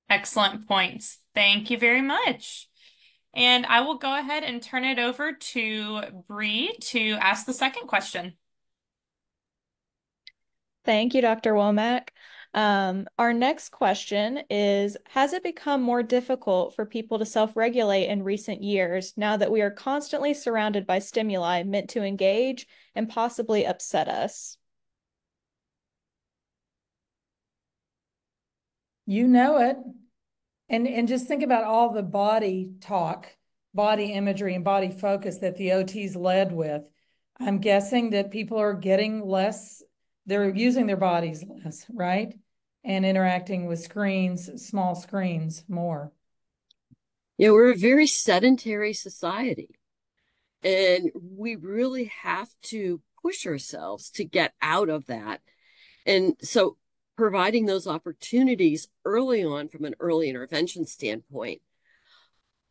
Excellent points. Thank you very much. And I will go ahead and turn it over to Bree to ask the second question. Thank you, Dr. Womack. Our next question is, has it become more difficult for people to self-regulate in recent years now that we are constantly surrounded by stimuli meant to engage and possibly upset us? You know it. And just think about all the body talk, body imagery, and body focus that the OTs led with. I'm guessing that people are getting less, they're using their bodies less, right? And interacting with screens, small screens more. Yeah, we're a very sedentary society, and we really have to push ourselves to get out of that. And so providing those opportunities early on from an early intervention standpoint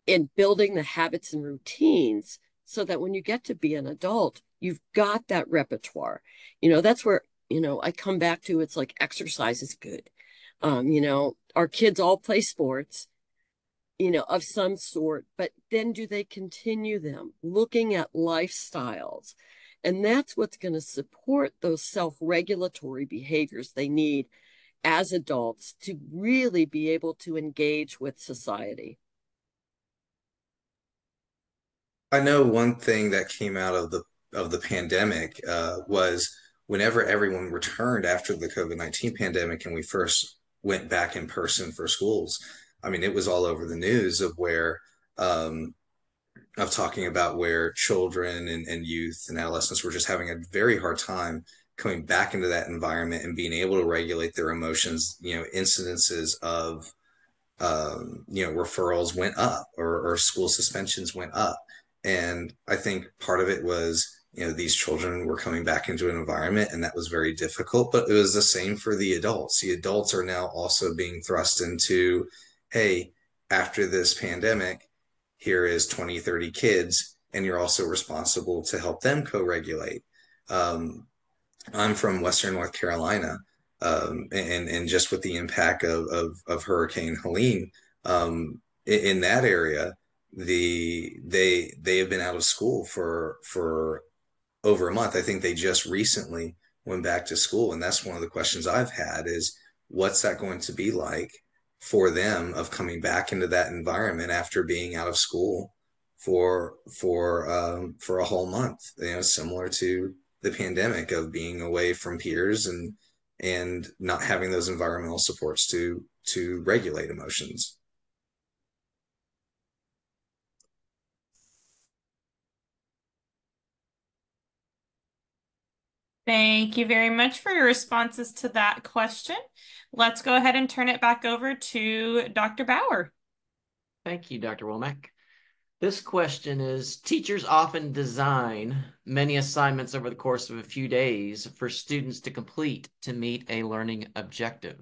and building the habits and routines so that when you get to be an adult, you've got that repertoire. That's where, I come back to, it's like exercise is good. Our kids all play sports, of some sort, but then do they continue them? Looking at lifestyles. And that's what's going to support those self-regulatory behaviors they need as adults to really be able to engage with society. I know one thing that came out of the pandemic was whenever everyone returned after the COVID-19 pandemic and we first went back in person for schools. I mean, it was all over the news um, of talking about where children and youth and adolescents were just having a very hard time coming back into that environment and being able to regulate their emotions. Incidences of referrals went up or school suspensions went up. And I think part of it was, these children were coming back into an environment and that was very difficult, but it was the same for the adults. The adults are now also being thrust into, hey, after this pandemic, here is 20, 30 kids, and you're also responsible to help them co-regulate. Um, I'm from Western North Carolina, and just with the impact of Hurricane Helene, in that area, they have been out of school for over a month. I think they just recently went back to school. And that's one of the questions I've had is what's that going to be like for them of coming back into that environment after being out of school for a whole month, similar to the pandemic of being away from peers and not having those environmental supports to regulate emotions. Thank you very much for your responses to that question. Let's go ahead and turn it back over to Dr. Bauer. Thank you, Dr. Womack. This question is, teachers often design many assignments over the course of a few days for students to complete to meet a learning objective.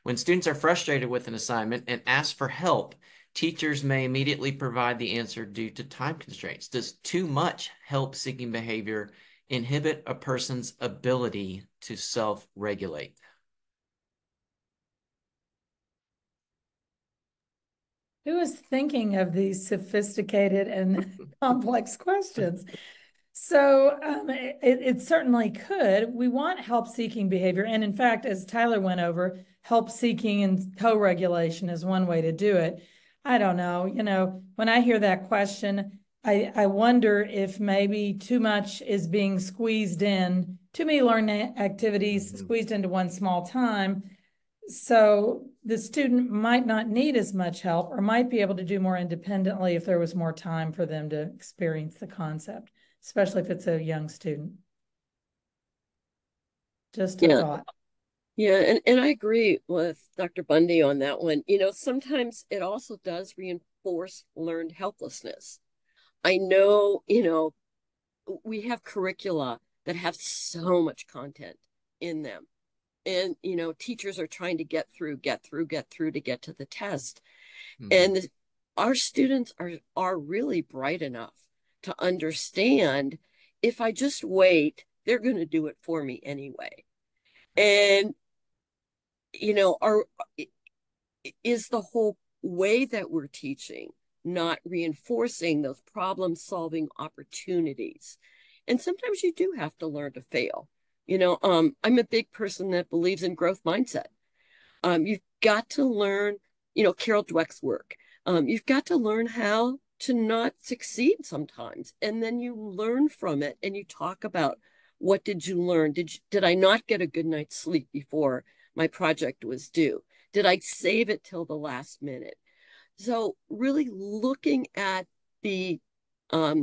When students are frustrated with an assignment and ask for help, teachers may immediately provide the answer due to time constraints. Does too much help-seeking behavior inhibit a person's ability to self-regulate? Who is thinking of these sophisticated and complex questions? So it certainly could. We want help-seeking behavior. And in fact, as Tyler went over, help-seeking and co-regulation is one way to do it. I don't know. When I hear that question, I wonder if maybe too much is being squeezed in, too many learning activities squeezed into one small time. So the student might not need as much help or might be able to do more independently if there was more time for them to experience the concept, especially if it's a young student. Just a Yeah. thought. Yeah, and I agree with Dr. Bundy on that one. Sometimes it also does reinforce learned helplessness. I know, we have curricula that have so much content in them. And, teachers are trying to get through to get to the test. Mhm. And our students are really bright enough to understand if I just wait, they're going to do it for me anyway. And, our is the whole way that we're teaching not reinforcing those problem solving opportunities. And sometimes you do have to learn to fail. I'm a big person that believes in growth mindset. You've got to learn, Carol Dweck's work. You've got to learn how to not succeed sometimes, and then you learn from it, and you talk about what did you learn? Did I not get a good night's sleep before my project was due? Did I save it till the last minute? So really looking at the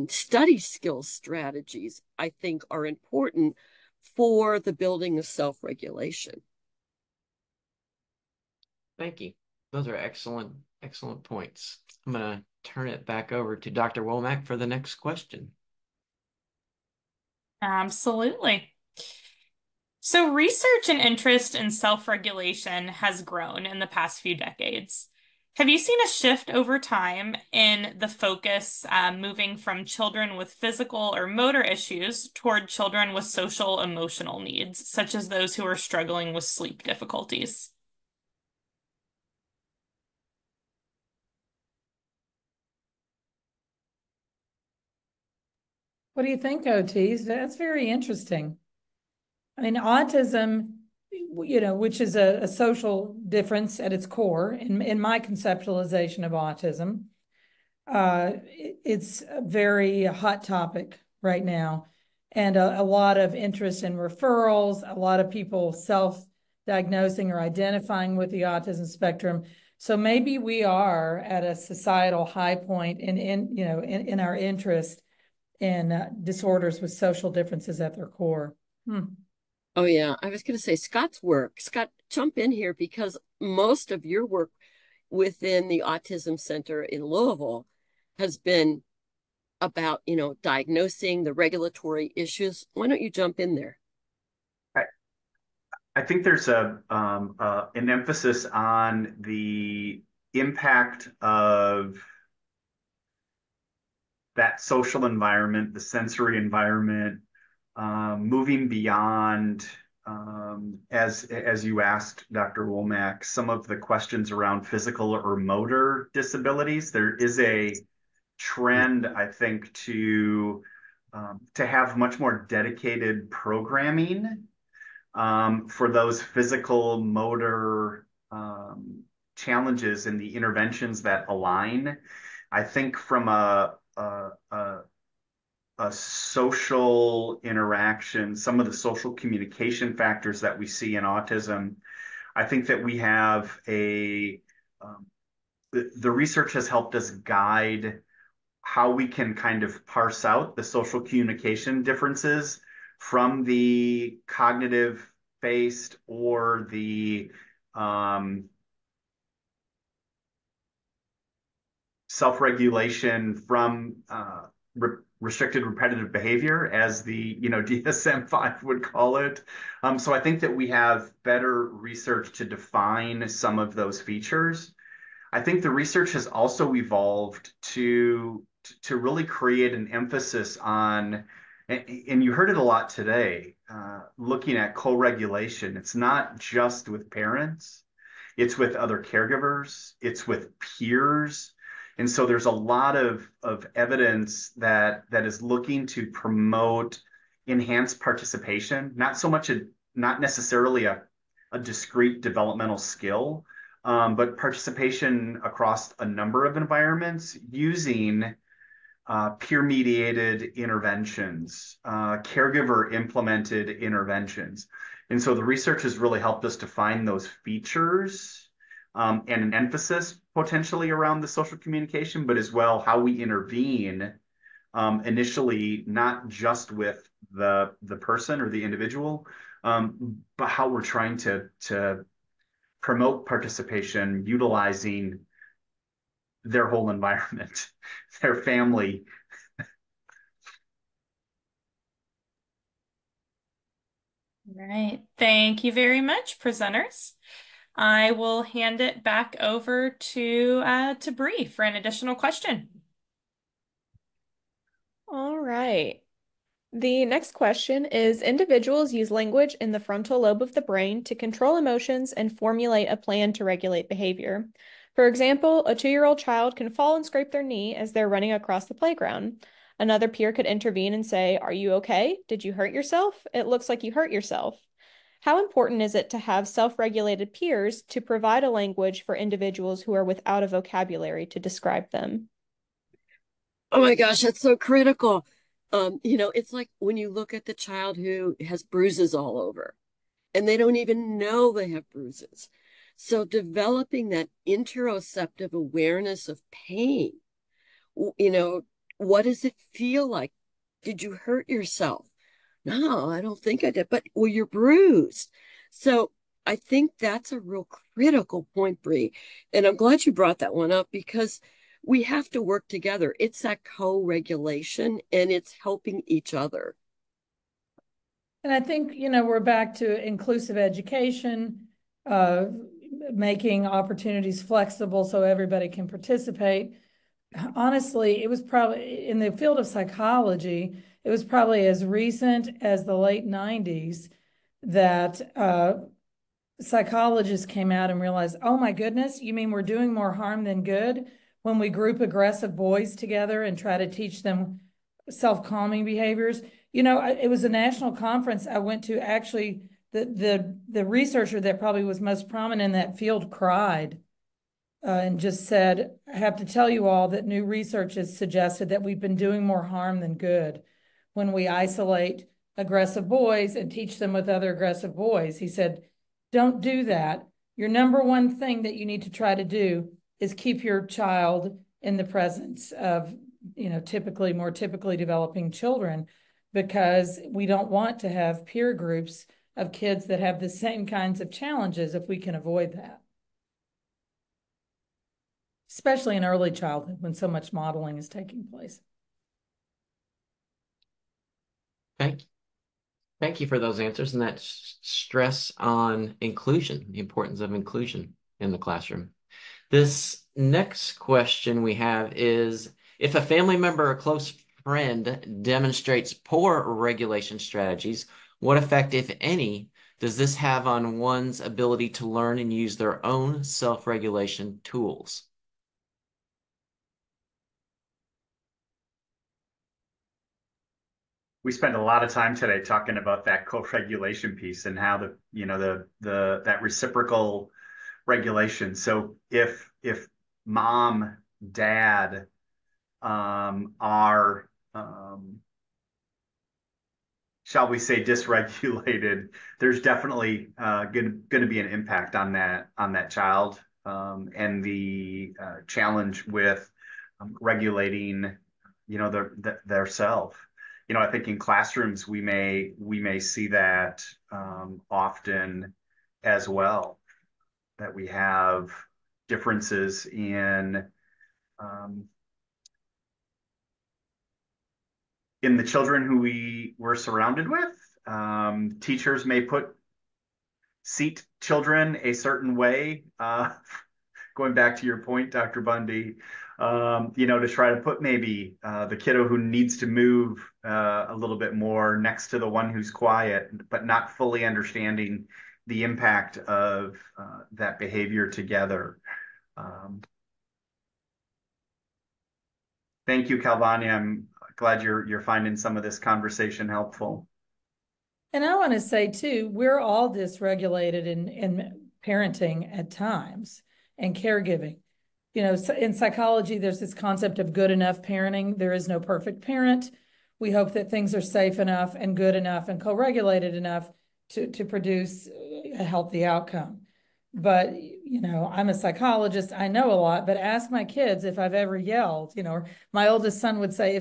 study skills strategies, I think, are important for the building of self-regulation. Thank you. Those are excellent, excellent points. I'm going to turn it back over to Dr. Womack for the next question. Absolutely. So research and interest in self-regulation has grown in the past few decades. Have you seen a shift over time in the focus moving from children with physical or motor issues toward children with social emotional needs, such as those who are struggling with sleep difficulties? What do you think, OTs? That's very interesting. I mean, autism, which is a social difference at its core, in my conceptualization of autism, it's a very hot topic right now, and a lot of interest in referrals, a lot of people self-diagnosing or identifying with the autism spectrum. So maybe we are at a societal high point in our interest in disorders with social differences at their core. Oh, yeah. I was going to say Scott's work. Scott, jump in here because most of your work within the Autism Center in Louisville has been about, diagnosing the regulatory issues. Why don't you jump in there? I think there's an emphasis on the impact of that social environment, the sensory environment, moving beyond, as you asked, Dr. Womack, some of the questions around physical or motor disabilities. There is a trend, I think, to have much more dedicated programming for those physical motor challenges and the interventions that align. I think from a social interaction, some of the social communication factors that we see in autism, I think that we have the research has helped us guide how we can kind of parse out the social communication differences from the cognitive based or the self-regulation from restricted repetitive behavior, as the DSM-5 would call it. So I think that we have better research to define some of those features. I think the research has also evolved to really create an emphasis on, and you heard it a lot today, looking at co-regulation. It's not just with parents, it's with other caregivers, it's with peers. And so there's a lot of evidence that is looking to promote enhanced participation, not necessarily a discrete developmental skill, but participation across a number of environments using peer-mediated interventions, caregiver-implemented interventions. And so the research has really helped us define those features and an emphasis potentially around the social communication, but as well how we intervene initially, not just with the person or the individual, but how we're trying to promote participation, utilizing their whole environment, their family. Right. Thank you very much, presenters. I will hand it back over to Bree for an additional question. All right. The next question is, individuals use language in the frontal lobe of the brain to control emotions and formulate a plan to regulate behavior. For example, a 2-year-old child can fall and scrape their knee as they're running across the playground. Another peer could intervene and say, "Are you okay? Did you hurt yourself? It looks like you hurt yourself." How important is it to have self-regulated peers to provide a language for individuals who are without a vocabulary to describe them? Oh my gosh, that's so critical. It's like when you look at the child who has bruises all over and they don't even know they have bruises. So developing that interoceptive awareness of pain, you know, what does it feel like? Did you hurt yourself? No, I don't think I did, but well, you're bruised. So I think that's a real critical point, Bree. And I'm glad you brought that one up because we have to work together. It's that co-regulation and it's helping each other. And I think, we're back to inclusive education, uh, making opportunities flexible so everybody can participate. Honestly, it was probably in the field of psychology, it was probably as recent as the late 90s that psychologists came out and realized, oh my goodness, you mean we're doing more harm than good when we group aggressive boys together and try to teach them self-calming behaviors? It was a national conference I went to. Actually, the researcher that probably was most prominent in that field cried and just said, "I have to tell you all that new research has suggested that we've been doing more harm than good when we isolate aggressive boys and teach them with other aggressive boys." He said, "Don't do that. Your number one thing that you need to try to do is keep your child in the presence of, more typically developing children, because we don't want to have peer groups of kids that have the same kinds of challenges if we can avoid that, especially in early childhood when so much modeling is taking place." Thank you for those answers and that stress on inclusion, the importance of inclusion in the classroom. This next question we have is, if a family member or close friend demonstrates poor regulation strategies, what effect, if any, does this have on one's ability to learn and use their own self-regulation tools? We spent a lot of time today talking about that co-regulation piece and how the that reciprocal regulation. So if mom, dad are shall we say dysregulated, there's definitely going to be an impact on that child, and the challenge with regulating their self. I think in classrooms we may see that often as well, that we have differences in the children who we were surrounded with. Teachers may seat children a certain way, going back to your point, Dr. Bundy, to try to put maybe the kiddo who needs to move a little bit more next to the one who's quiet, but not fully understanding the impact of that behavior together. Thank you, Calvania. I'm glad you're finding some of this conversation helpful. And I want to say too, we're all dysregulated in parenting at times and caregiving. In psychology, there's this concept of good enough parenting. There is no perfect parent. We hope that things are safe enough and good enough and co-regulated enough to produce a healthy outcome. But, I'm a psychologist. I know a lot, but ask my kids if I've ever yelled. My oldest son would say,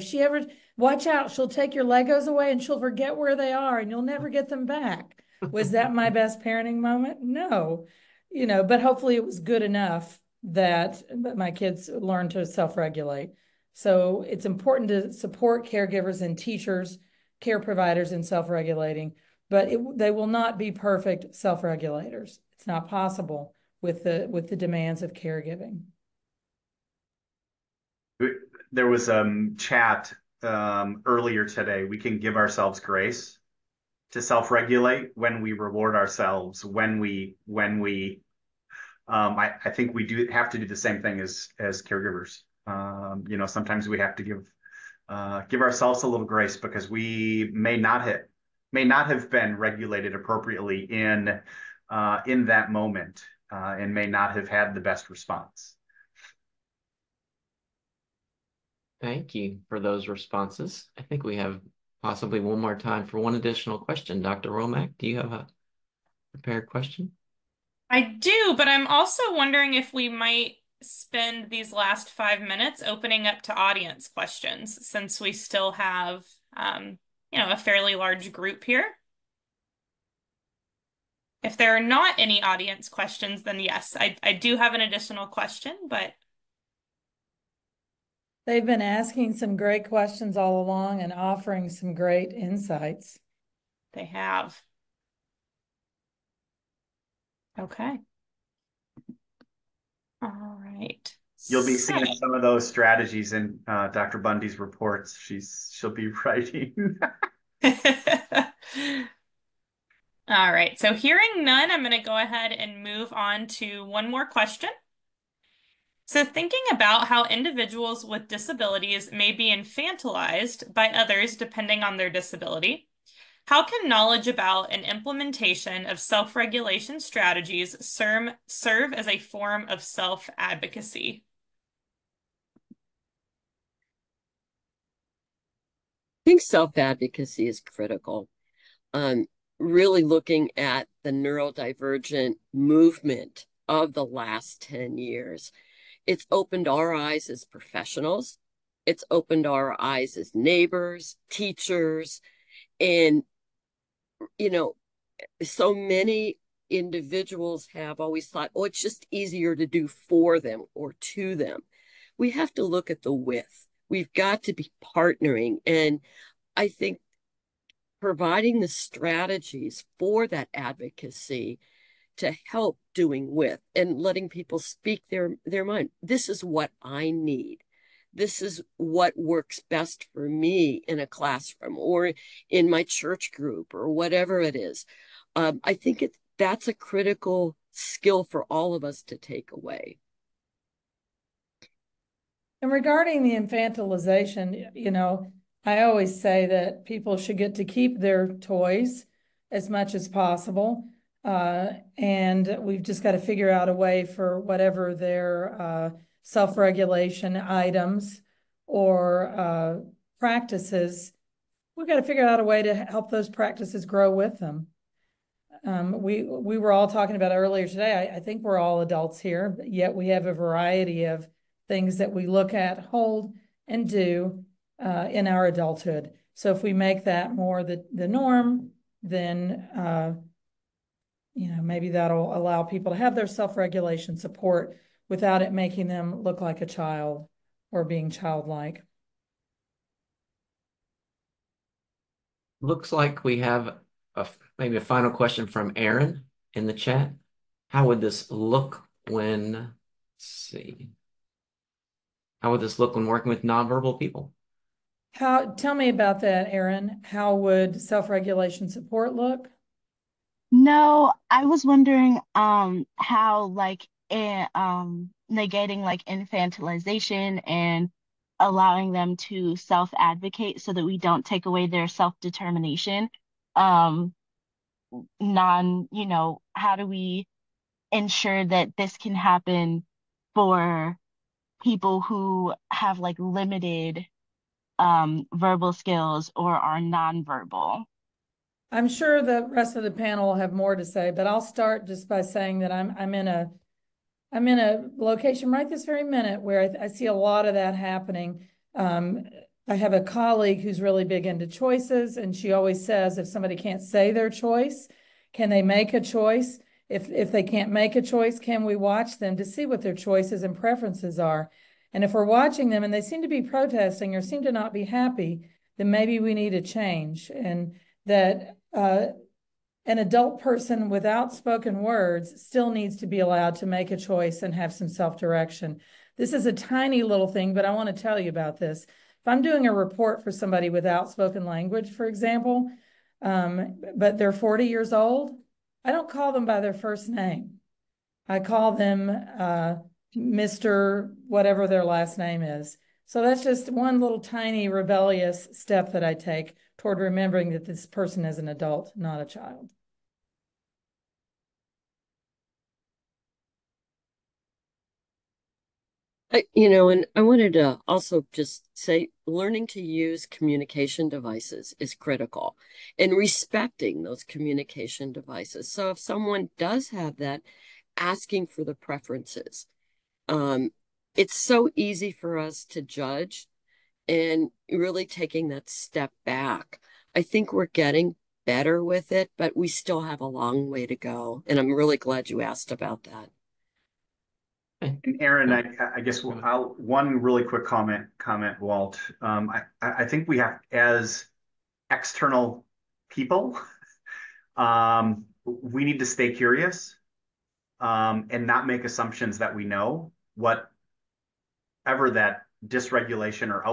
watch out, she'll take your Legos away and she'll forget where they are and you'll never get them back. Was that my best parenting moment? No, but hopefully it was good enough that my kids learned to self-regulate. So it's important to support caregivers and teachers, care providers in self-regulating, but they will not be perfect self-regulators. It's not possible with the demands of caregiving. There was chat earlier today. We can give ourselves grace to self-regulate when we reward ourselves, I think we do have to do the same thing as caregivers. Sometimes we have to give ourselves a little grace because we may not have been regulated appropriately in that moment, and may not have had the best response. Thank you for those responses. I think we have possibly one more time for one additional question. Dr. Womack, do you have a prepared question? I do, but I'm also wondering if we might spend these last 5 minutes opening up to audience questions, since we still have, a fairly large group here. If there are not any audience questions, then yes, I do have an additional question, but They've been asking some great questions all along and offering some great insights. they have. Okay. All right. You'll be seeing some of those strategies in Dr. Bundy's reports. She'll be writing. All right. So hearing none, I'm going to go ahead and move on to one more question. So thinking about how individuals with disabilities may be infantilized by others depending on their disability, how can knowledge about and implementation of self-regulation strategies serve as a form of self-advocacy? I think self-advocacy is critical. Really looking at the neurodivergent movement of the last 10 years. It's opened our eyes as professionals. It's opened our eyes as neighbors, teachers, and, so many individuals have always thought, oh, it's just easier to do for them or to them. We have to look at the with. We've got to be partnering. And I think providing the strategies for that advocacy to help doing with and letting people speak their mind. This is what I need. This is what works best for me in a classroom or in my church group or whatever it is. I think that's a critical skill for all of us to take away. And regarding the infantilization, I always say that people should get to keep their toys as much as possible. And we've just got to figure out a way for whatever their self-regulation items or practices, we've got to figure out a way to help those practices grow with them. We were all talking about earlier today, I think we're all adults here, but yet we have a variety of things that we look at, hold, and do in our adulthood. So if we make that more the norm, then maybe that'll allow people to have their self-regulation support without it making them look like a child or being childlike. Looks like we have maybe a final question from Aaron in the chat. How would this look when, let's see, how would this look when working with nonverbal people? Tell me about that, Aaron. How would self-regulation support look? No, I was wondering how negating like infantilization and allowing them to self-advocate so that we don't take away their self-determination. Um how do we ensure that this can happen for people who have like limited verbal skills or are nonverbal? I'm sure the rest of the panel will have more to say, but I'll start just by saying that I'm in a location right this very minute where I see a lot of that happening. I have a colleague who's really big into choices, and she always says if somebody can't say their choice, Can they make a choice? If they can't make a choice, can we watch them to see what their choices and preferences are? And if we're watching them and they seem to be protesting or seem to not be happy, then maybe we need a change. And that an adult person without spoken words still needs to be allowed to make a choice and have some self-direction. This is a tiny little thing, but I want to tell you about this. If I'm doing a report for somebody without spoken language, for example, but they're 40 years old, I don't call them by their first name. I call them Mr. whatever their last name is. So that's just one little tiny rebellious step that I take toward remembering that this person is an adult, not a child. And I wanted to also just say learning to use communication devices is critical and respecting those communication devices. So if someone does have that, asking for the preferences, it's so easy for us to judge and really taking that step back. I think we're getting better with it, but we still have a long way to go. And I'm really glad you asked about that. And Aaron, I guess one really quick comment, Walt. I think we have, as external people, we need to stay curious, and not make assumptions that we know whatever that dysregulation or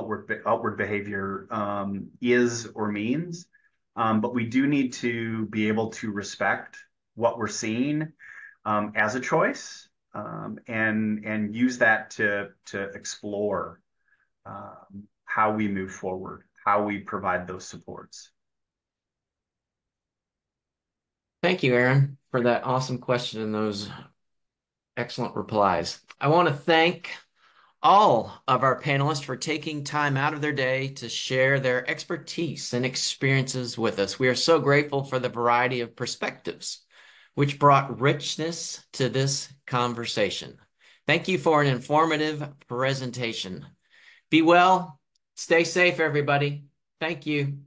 outward behavior is or means. But we do need to be able to respect what we're seeing as a choice, and use that to explore how we move forward, how we provide those supports. Thank you, Aaron, for that awesome question and those excellent replies. I want to thank all of our panelists for taking time out of their day to share their expertise and experiences with us. We are so grateful for the variety of perspectives, which brought richness to this conversation. Thank you for an informative presentation. Be well, stay safe, everybody. Thank you.